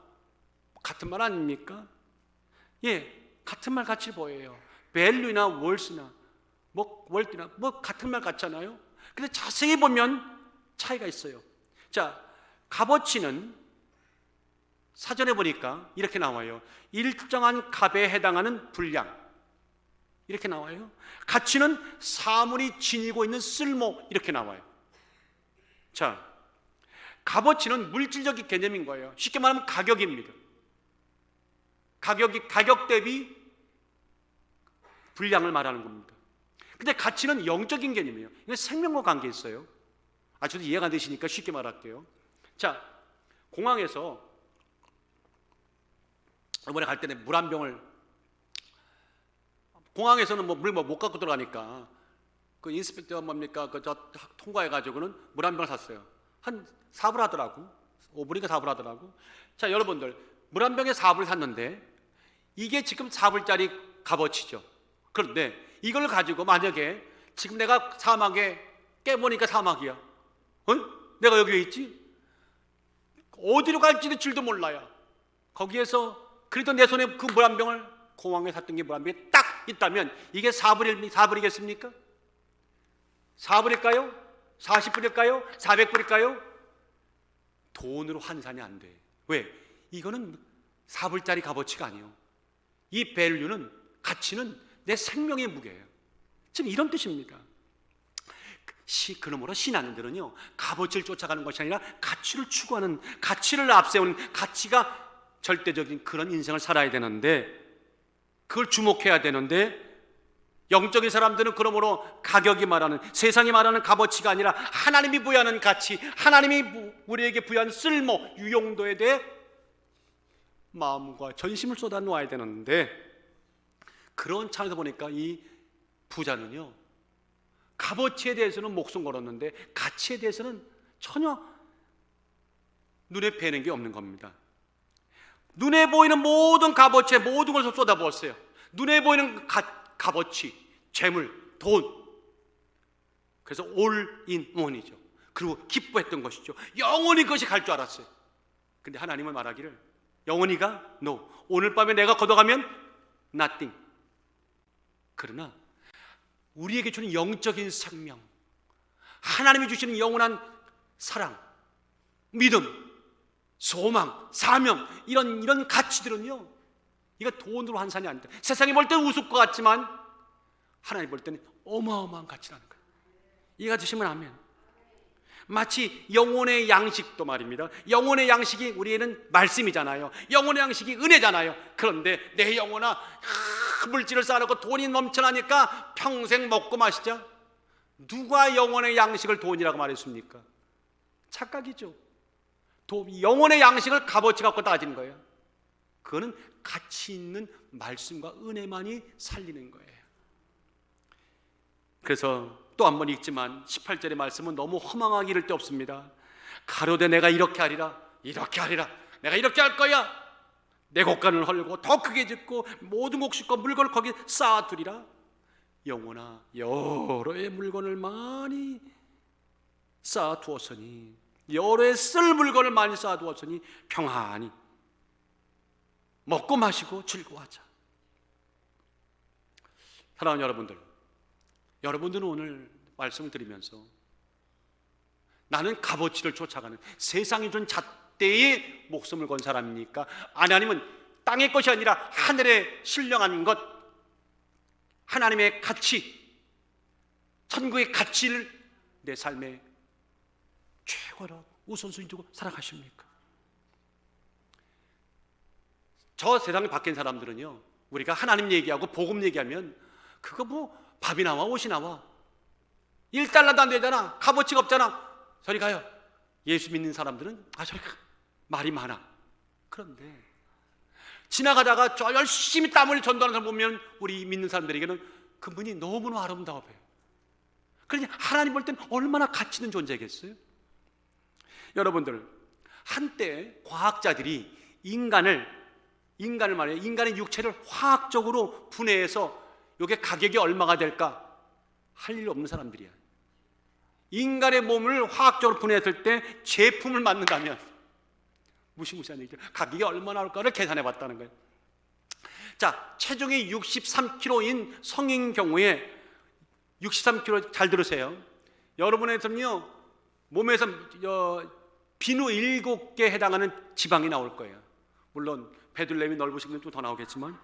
같은 말 아닙니까? 예, 같은 말 같이 보여요. value나 worth나 worth나 같은 말 같잖아요. 근데 자세히 보면 차이가 있어요. 자, 값어치는 사전에 보니까 이렇게 나와요. 일정한 값에 해당하는 분량, 이렇게 나와요. 가치는 사물이 지니고 있는 쓸모, 이렇게 나와요. 자, 값어치는 물질적인 개념인 거예요. 쉽게 말하면 가격입니다. 가격 대비 분량을 말하는 겁니다. 근데 가치는 영적인 개념이에요. 이건 생명과 관계 있어요. 아주 이해가 안 되시니까 쉽게 말할게요. 자, 공항에서 이번에 갈 때는 물 한 병을, 공항에서는 물 못 갖고 들어가니까 그 인스펙터 뭡니까 저 통과해가지고는 물 한 병을 샀어요. 한 4불 하더라고. 5불인가 4불 하더라고. 자, 여러분들, 물 한 병에 4불 샀는데 이게 지금 4불짜리 값어치죠. 그런데 이걸 가지고 만약에 지금 내가 사막에 깨보니까 사막이야. 내가 여기 왜 있지? 어디로 갈지도 줄도 몰라요. 거기에서 그래도 내 손에 그 물 한 병을, 공항에 샀던 게 물 한 병이 딱 있다면 이게 4불이겠습니까? 4불일까요? 40불일까요? 400불일까요? 돈으로 환산이 안 돼. 왜? 이거는 4불짜리 값어치가 아니에요. 이 밸류는, 가치는 내 생명의 무게예요. 지금 이런 뜻입니다. 그러므로 신앙인들은요, 값어치를 쫓아가는 것이 아니라 가치를 추구하는, 가치를 앞세우는, 가치가 절대적인 그런 인생을 살아야 되는데, 그걸 주목해야 되는데, 영적인 사람들은 그러므로 가격이 말하는, 세상이 말하는 값어치가 아니라 하나님이 부여하는 가치, 하나님이 우리에게 부여한 쓸모, 유용도에 대해 마음과 전심을 쏟아 놓아야 되는데, 그런 차원에서 보니까 이 부자는요, 값어치에 대해서는 목숨 걸었는데 가치에 대해서는 전혀 눈에 뵈는 게 없는 겁니다. 눈에 보이는 모든 값어치에 모든 것을 쏟아부었어요. 눈에 보이는 값어치, 재물, 돈. 그래서 올 인 원이죠. 그리고 기뻐했던 것이죠. 영원히 그것이 갈 줄 알았어요. 근데 하나님은 말하기를, 영원히가 no, 오늘 밤에 내가 걷어가면 nothing. 그러나 우리에게 주는 영적인 생명, 하나님이 주시는 영원한 사랑, 믿음, 소망, 사명, 이런 가치들은요, 이거 돈으로 환산이 안 돼. 세상이 볼 때는 우습고 같지만 하나님 볼 때는 어마어마한 가치라는 거예요. 이해가 되시면 아멘. 마치 영혼의 양식도 말입니다. 영혼의 양식이 우리에는 말씀이잖아요. 영혼의 양식이 은혜잖아요. 그런데 내 영혼아, 물질을 쌓아놓고 돈이 넘쳐나니까 평생 먹고 마시자. 누가 영혼의 양식을 돈이라고 말했습니까? 착각이죠. 영혼의 양식을 값어치 갖고 따지는 거예요. 그거는 가치 있는 말씀과 은혜만이 살리는 거예요. 그래서 또 한 번 읽지만 18절의 말씀은 너무 허망하기 이를 데 없습니다. 가로되 내가 이렇게 하리라, 이렇게 하리라, 내가 이렇게 할 거야. 내 곡간을 헐고 더 크게 짓고 모든 곡식과 물건을 거기 쌓아두리라. 영혼아, 여러의 물건을 많이 쌓아두었으니, 여러의 쓸 물건을 많이 쌓아두었으니 평안히 먹고 마시고 즐거워하자. 사랑하는 여러분들, 여러분들은 오늘 말씀을 드리면서 나는 값어치를 쫓아가는 세상이 준 잣대에 목숨을 건 사람입니까? 하나님은 땅의 것이 아니라 하늘에 신령한 것, 하나님의 가치, 천국의 가치를 내 삶에 최고로 우선순위 두고 살아가십니까? 저 세상에 바뀐 사람들은요, 우리가 하나님 얘기하고 복음 얘기하면 그거 뭐 밥이 나와 옷이 나와, 1달러도 안 되잖아, 값어치가 없잖아, 저리 가요. 예수 믿는 사람들은 저리 가, 말이 많아. 그런데 지나가다가 저 열심히 땀 흘려 전도하는 사람 보면 우리 믿는 사람들에게는 그분이 너무나 아름다워요. 그러니 하나님 볼 때는 얼마나 가치 있는 존재겠어요? 여러분들, 한때 과학자들이 인간을 말이에요, 인간의 육체를 화학적으로 분해해서 이게 가격이 얼마가 될까 할 일 없는 사람들이야. 인간의 몸을 화학적으로 분해했을 때 제품을 만든다면 무시무시한 얘기죠. 가격이 얼마나 나올까를 계산해 봤다는 거예요. 자, 체중이 63kg인 성인 경우에 63kg, 잘 들으세요. 여러분에서는요, 몸에서 비누 7개 해당하는 지방이 나올 거예요. 물론 배둘레미 넓으시면 좀 더 나오겠지만,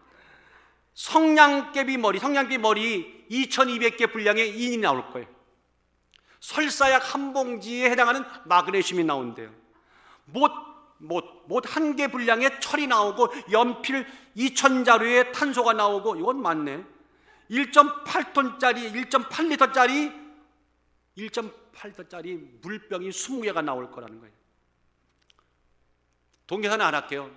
성냥개비 머리 2200개 분량의 인이 나올 거예요. 설사약 한 봉지에 해당하는 마그네슘이 나온대요. 못 한 개 분량의 철이 나오고, 연필 2000자루의 탄소가 나오고, 이건 맞네. 1.8톤짜리 1.8리터짜리 물병이 20개가 나올 거라는 거예요. 돈 계산 안 할게요.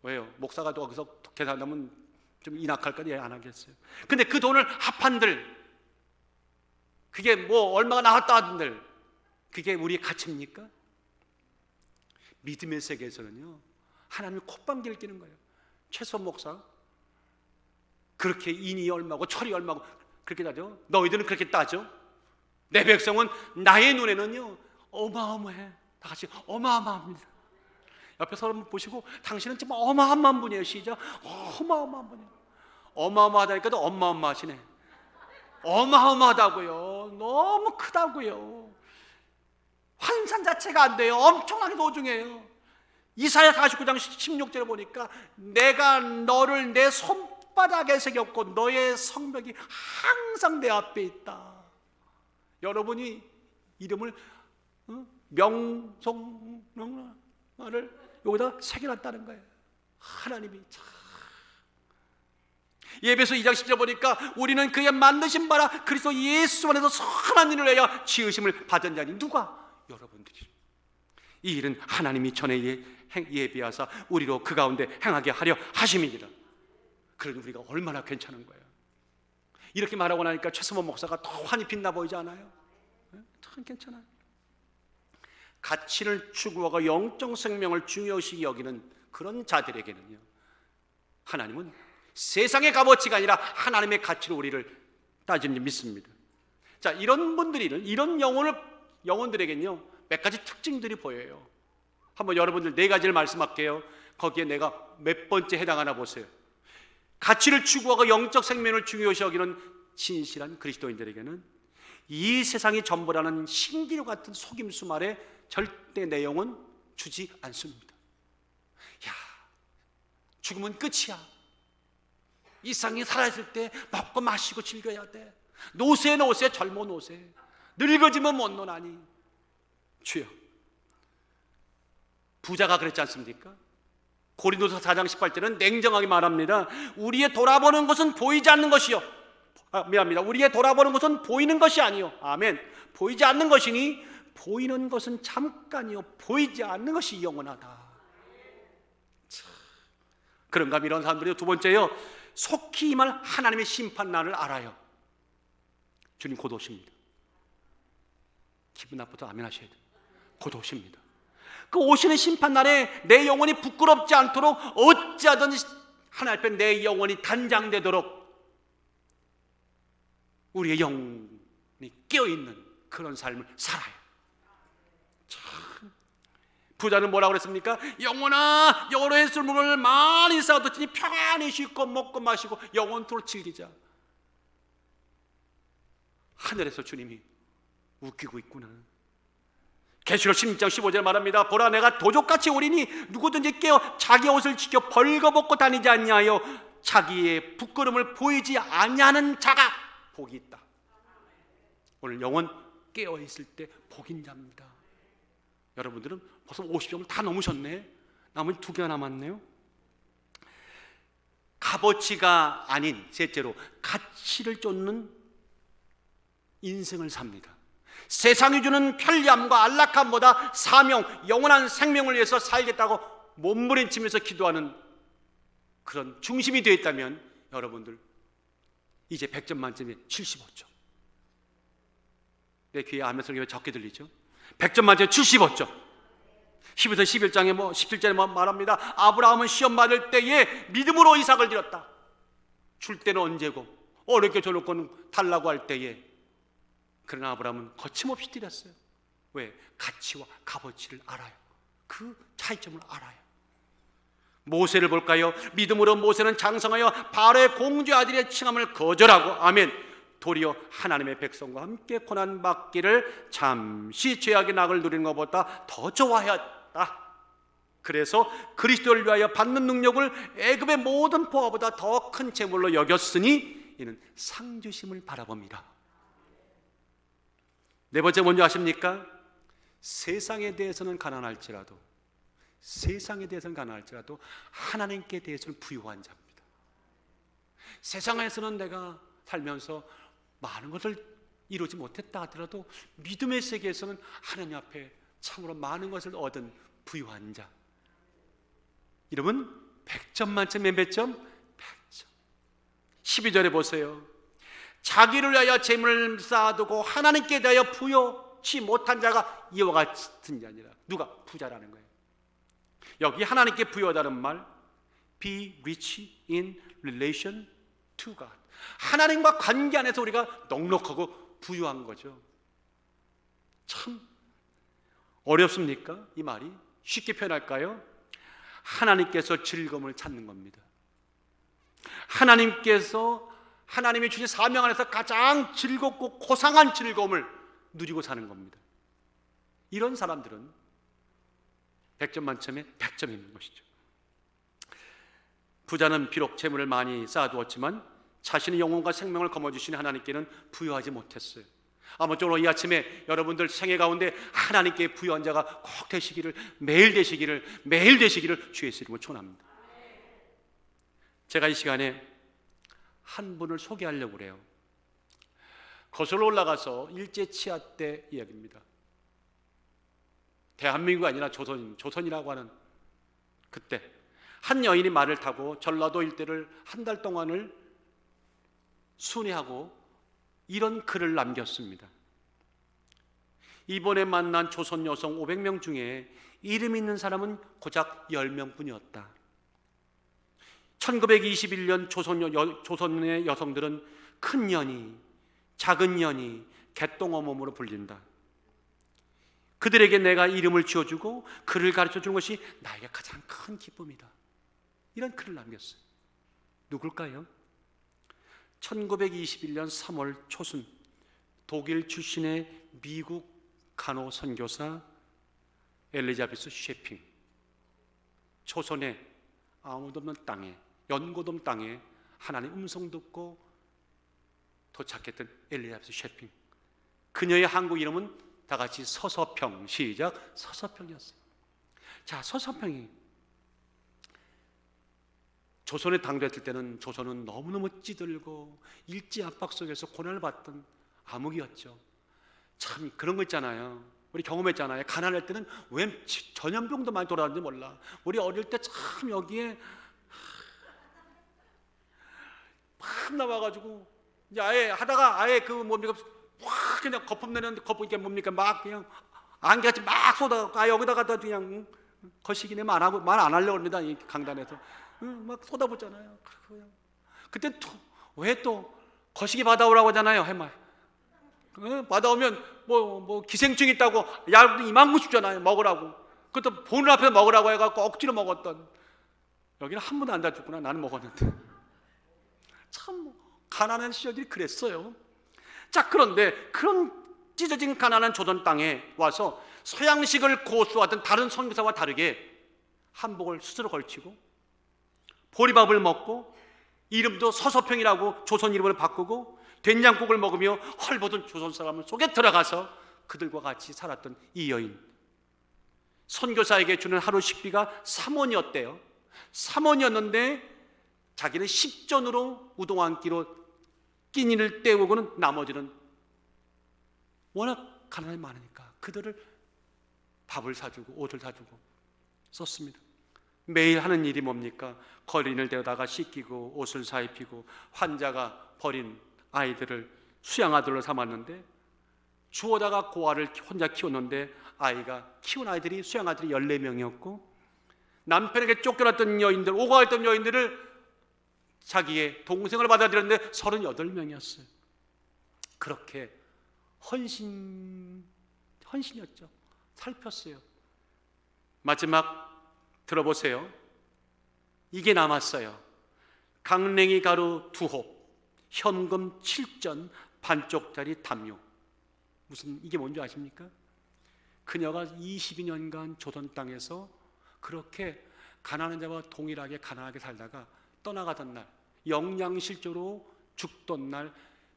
왜요? 목사가 또 거기서 계산하면 좀 인악할까? 안 하겠어요. 근데 그 돈을 합한들, 그게 뭐 얼마가 나왔다 하던들, 그게 우리의 가치입니까? 믿음의 세계에서는요, 하나님이 콧방귀를 뀌는 거예요. 최선 목사, 그렇게 인이 얼마고 철이 얼마고 그렇게 따져? 너희들은 그렇게 따져? 내 백성은 나의 눈에는요 어마어마해. 다 같이 어마어마합니다. 옆에 사람 보시고, 당신은 지금 어마어마한 분이에요. 시작. 어마어마한 분이에요. 어마어마하다니까도 어마어마하시네. 어마어마하다고요. 너무 크다고요. 환산 자체가 안 돼요. 엄청나게 소중해요. 이사야 49장 16절에 보니까 내가 너를 내 손바닥에 새겼고 너의 성벽이 항상 내 앞에 있다. 여러분이 이름을 명성을 여기다 새겨놨다는 거예요. 하나님이 참. 예배서 2장 10절 보니까 우리는 그의 만드신 바라 그리스도 예수 안에서 선한 일을 위하여 지으심을 받은 자니 누가? 여러분들이. 이 일은 하나님이 전에 예비하사 우리로 그 가운데 행하게 하려 하심이니라. 그러니 우리가 얼마나 괜찮은 거예요. 이렇게 말하고 나니까 최수범 목사가 더 환히 빛나 보이지 않아요? 참 괜찮아요. 가치를 추구하고 영적 생명을 중요시 여기는 그런 자들에게는요, 하나님은 세상의 값어치가 아니라 하나님의 가치로 우리를 따지는 믿습니다. 자, 이런 분들이, 이런 영혼들에게는요 몇 가지 특징들이 보여요. 한번 여러분들 4가지를 말씀할게요. 거기에 내가 몇 번째 해당하나 보세요. 가치를 추구하고 영적 생명을 중요시 여기는 진실한 그리스도인들에게는 이 세상이 전부라는 신기루 같은 속임수 말에 절대 내용은 주지 않습니다. 야, 죽으면 끝이야. 이 세상에 살아있을 때 먹고 마시고 즐겨야 돼. 노세 젊어 노세. 늙어지면 못 노나니. 주여, 부자가 그랬지 않습니까? 고린도서 4장 18절은 냉정하게 말합니다. 우리의 돌아보는 것은 보이지 않는 것이요, 미안합니다. 우리의 돌아보는 것은 보이는 것이 아니요, 아멘, 보이지 않는 것이니 보이는 것은 잠깐이요 보이지 않는 것이 영원하다. 그런가 하면 이런 사람들이 두 번째요, 속히 임할 하나님의 심판날을 알아요. 주님 곧 오십니다. 기분 나쁘다 아멘 하셔야 돼요. 곧 오십니다. 그 오시는 심판날에 내 영혼이 부끄럽지 않도록 어찌하든 하나님 앞에 내 영혼이 단장되도록 우리의 영혼이 깨어있는 그런 삶을 살아요. 참, 부자는 뭐라고 그랬습니까? 영혼아, 여러 해 술물을 많이 쌓아뒀으니 평안히 쉴고 먹고 마시고 영원토록 즐기자. 하늘에서 주님이 웃기고 있구나. 계시록 16장 15절 말합니다. 보라, 내가 도적같이 오리니 누구든지 깨어 자기 옷을 지켜 벌거벗고 다니지 아니하여 자기의 부끄러움을 보이지 아니하는 자가 복이 있다. 오늘 영혼 깨어 있을 때 복인 자입니다. 여러분들은 벌써 50점을 다 넘으셨네. 나머지 2개가 남았네요. 값어치가 아닌 셋째로 가치를 쫓는 인생을 삽니다. 세상이 주는 편리함과 안락함보다 사명, 영원한 생명을 위해서 살겠다고 몸부림치면서 기도하는 그런 중심이 되어 있다면 여러분들 이제 100점 만점에 75점. 내 귀에 아멘 소리가 적게 들리죠? 100점 만점에 75점. 12서 11장에 17절에 말합니다. 아브라함은 시험 받을 때에 믿음으로 이삭을 드렸다. 줄 때는 언제고 어렵게 줘놓고는 달라고 할 때에, 그러나 아브라함은 거침없이 드렸어요. 왜? 가치와 값어치를 알아요. 그 차이점을 알아요. 모세를 볼까요? 믿음으로 모세는 장성하여 바로의 공주 아들의 칭함을 거절하고, 아멘, 도리어 하나님의 백성과 함께 고난받기를 잠시 죄악의 낙을 누리는 것보다 더 좋아하였다. 그래서 그리스도를 위하여 받는 능력을 애굽의 모든 보화보다 더 큰 재물로 여겼으니 이는 상주심을 바라봅니다. 네 번째 뭔지 아십니까? 세상에 대해서는 가난할지라도 하나님께 대해서는 부유한 자입니다. 세상에서는 내가 살면서 많은 것을 이루지 못했다 하더라도 믿음의 세계에서는 하나님 앞에 참으로 많은 것을 얻은 부유한 자. 이러면 100점 만점에 몇 점? 100점. 12절에 보세요. 자기를 위하여 재물을 쌓아두고 하나님께 대하여 부여치 못한 자가 이와 같은 자 아니라, 누가? 부자라는 거예요. 여기 하나님께 부여하다는 말, be rich in relation to God. 하나님과 관계 안에서 우리가 넉넉하고 부유한 거죠. 참 어렵습니까? 이 말이 쉽게 표현할까요? 하나님께서 즐거움을 찾는 겁니다. 하나님이 주신 사명 안에서 가장 즐겁고 고상한 즐거움을 누리고 사는 겁니다. 이런 사람들은 100점 만점에 100점이 있는 것이죠. 부자는 비록 재물을 많이 쌓아두었지만 자신의 영혼과 생명을 거머쥐시는 하나님께는 부여하지 못했어요. 아무쪼록 이 아침에 여러분들 생애 가운데 하나님께 부여한 자가 꼭 되시기를, 매일 되시기를 주의 이름으로 축원합니다. 제가 이 시간에 한 분을 소개하려고 그래요. 거슬러 올라가서 일제 치하 때 이야기입니다. 대한민국이 아니라 조선이라고 하는 그때 한 여인이 말을 타고 전라도 일대를 한 달 동안을 순회하고 이런 글을 남겼습니다. 이번에 만난 조선 여성 500명 중에 이름 있는 사람은 고작 10명뿐이었다. 1921년 조선의 여성들은 큰 년이, 작은 년이, 개똥어멈으로 불린다. 그들에게 내가 이름을 지어주고 글을 가르쳐주는 것이 나에게 가장 큰 기쁨이다. 이런 글을 남겼어요. 누굴까요? 1921년 3월 초순 독일 출신의 미국 간호 선교사 엘리자베스 셰핑. 초선의 아무도 없는 땅에, 연고도 없는 땅에 하나님 음성 듣고 도착했던 엘리자베스 셰핑. 그녀의 한국 이름은 다 같이 서서평. 시작. 서서평이었어요. 자, 서서평이 조선에 당도했을 때는 조선은 너무너무 찌들고 일제 압박 속에서 고난을 받던 암흑이었죠. 참 그런 거 있잖아요. 우리 경험했잖아요. 가난할 때는 왜 전염병도 많이 돌아다니는지 몰라. 우리 어릴 때 참 여기에 막 나와가지고 이제 아예 하다가 아예 그 뭡니까 확 그냥 거품 내는데 거품 이게 뭡니까 막 그냥 안개같이 막 쏟아갖고 아 여기다가 그냥 거시기네 말 안 하려고 합니다. 이 강단에서 막 쏟아붓잖아요. 그때 왜 또 거시기 받아오라고 하잖아요. 해말 받아오면 뭐 기생충 있다고 약 이만큼 주잖아요. 먹으라고. 그것도 보는 앞에서 먹으라고 해갖고 억지로 먹었던. 여기는 한 번도 안 다 줬구나. 나는 먹었는데. 참 가난한 시절들이 그랬어요. 자, 그런데 그런 찢어진 가난한 조선 땅에 와서 서양식을 고수하던 다른 선교사와 다르게 한복을 스스로 걸치고 보리밥을 먹고 이름도 서서평이라고 조선 이름을 바꾸고 된장국을 먹으며 헐벗은 조선 사람 속에 들어가서 그들과 같이 살았던 이 여인. 선교사에게 주는 하루 식비가 3원이었대요. 3원이었는데 자기는 10전으로 우동 한 끼로 끼니를 때우고는 나머지는 워낙 가난이 많으니까 그들을 밥을 사주고 옷을 사주고 썼습니다. 매일 하는 일이 뭡니까? 거린을 데려다가 씻기고 옷을 사입히고 환자가 버린 아이들을 수양아들로 삼았는데 주워다가 고아를 혼자 키웠는데 아이가 키운 아이들이 수양아들이 14명이었고 남편에게 쫓겨났던 여인들, 오가했던 여인들을 자기의 동생을 받아들였는데 38명이었어요. 그렇게 헌신이었죠. 살폈어요. 마지막 들어보세요. 이게 남았어요. 강냉이 가루 2홉, 현금 7전, 반쪽짜리 담요. 무슨 이게 뭔지 아십니까? 그녀가 22년간 조선 땅에서 그렇게 가난한 자와 동일하게 가난하게 살다가 떠나가던 날, 영양실조로 죽던 날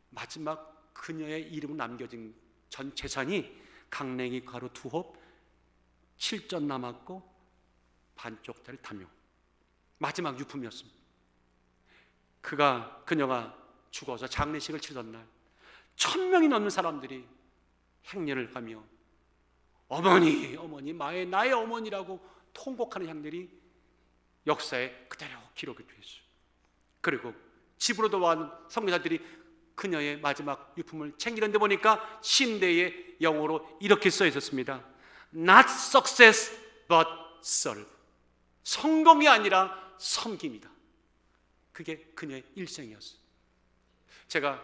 마지막 그녀의 이름으로 남겨진 전 재산이 강냉이 가루 2홉, 7전 남았고 반쪽짜리 담요. 마지막 유품이었습니다. 그녀가 죽어서 장례식을 치르던 날 1000명이 넘는 사람들이 행렬을 가며 어머니 나의 어머니라고 통곡하는 향들이 역사에 그대로 기록이 되어 있어요. 그리고 집으로 돌아온 선교사들이 그녀의 마지막 유품을 챙기는데 보니까 침대에 영어로 이렇게 써 있었습니다. Not success but serve. 성공이 아니라 섬김이다. 그게 그녀의 일생이었어요. 제가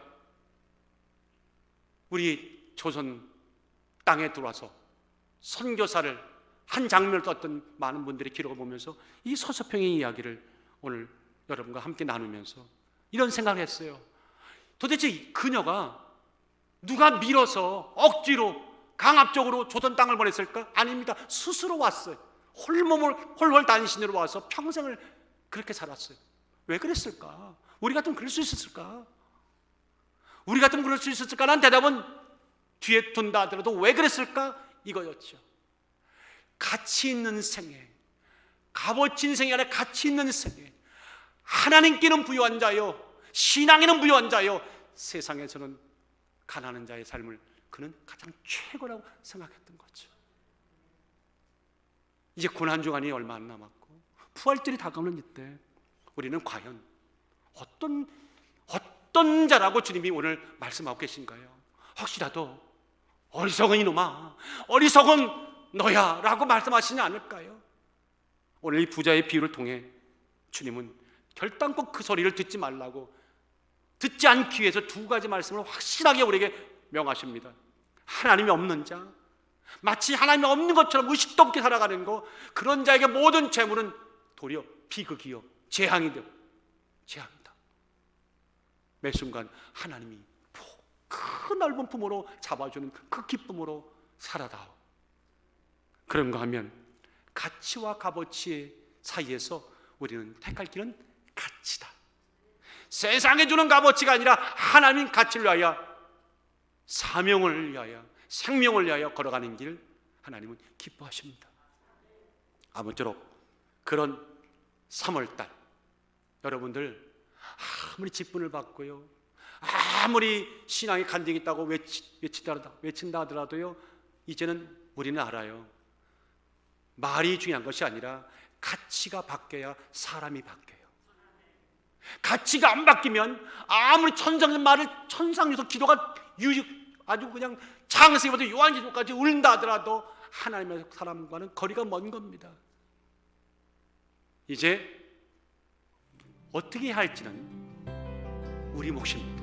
우리 조선 땅에 들어와서 선교사를 한 장면을 떴던 많은 분들의 기록을 보면서 이 서서평의 이야기를 오늘 여러분과 함께 나누면서 이런 생각을 했어요. 도대체 그녀가 누가 밀어서 억지로 강압적으로 조선 땅을 보냈을까? 아닙니다. 스스로 왔어요. 홀홀 단신으로 와서 평생을 그렇게 살았어요. 왜 그랬을까? 우리 같으면 그럴 수 있었을까? 우리 같으면 그럴 수 있었을까? 라는 대답은 뒤에 둔다 하더라도 왜 그랬을까? 이거였죠. 가치 있는 생애, 값어치 있는 생애 안에 가치 있는 생애, 하나님께는 부유한 자요, 신앙에는 부유한 자요, 세상에서는 가난한 자의 삶을 그는 가장 최고라고 생각했던 거죠. 이제 고난주간이 얼마 안 남았고 부활절이 다가오는 이때 우리는 과연 어떤 자라고 주님이 오늘 말씀하고 계신가요? 혹시라도 어리석은 이놈아, 어리석은 너야 라고 말씀하시지 않을까요? 오늘 이 부자의 비유를 통해 주님은 결단코 그 소리를 듣지 말라고, 듣지 않기 위해서 2가지 말씀을 확실하게 우리에게 명하십니다. 하나님이 없는 자, 마치 하나님이 없는 것처럼 의식도 없게 살아가는 거, 그런 자에게 모든 재물은 도리어 비극이요 재앙이 되고 재앙이다. 매 순간 하나님이 큰 넓은 품으로 잡아주는 그 기쁨으로 살아다오. 그런가 하면 가치와 값어치 사이에서 우리는 택할 길은 가치다. 세상에 주는 값어치가 아니라 하나님 가치를 위하여, 사명을 위하여, 생명을 위하여 걸어가는 길 하나님은 기뻐하십니다. 아무쪼록 그런 3월달 여러분들 아무리 직분을 받고요, 아무리 신앙의 간증이 있다고 외친다 하더라도요, 이제는 우리는 알아요. 말이 중요한 것이 아니라 가치가 바뀌어야 사람이 바뀌어요. 가치가 안 바뀌면 아무리 천상의 말을 천상에서 기도가 아주 그냥 창세기부터 요한계시록까지 울린다 하더라도 하나님의 사람과는 거리가 먼 겁니다. 이제 어떻게 해야 할지는 우리 몫입니다.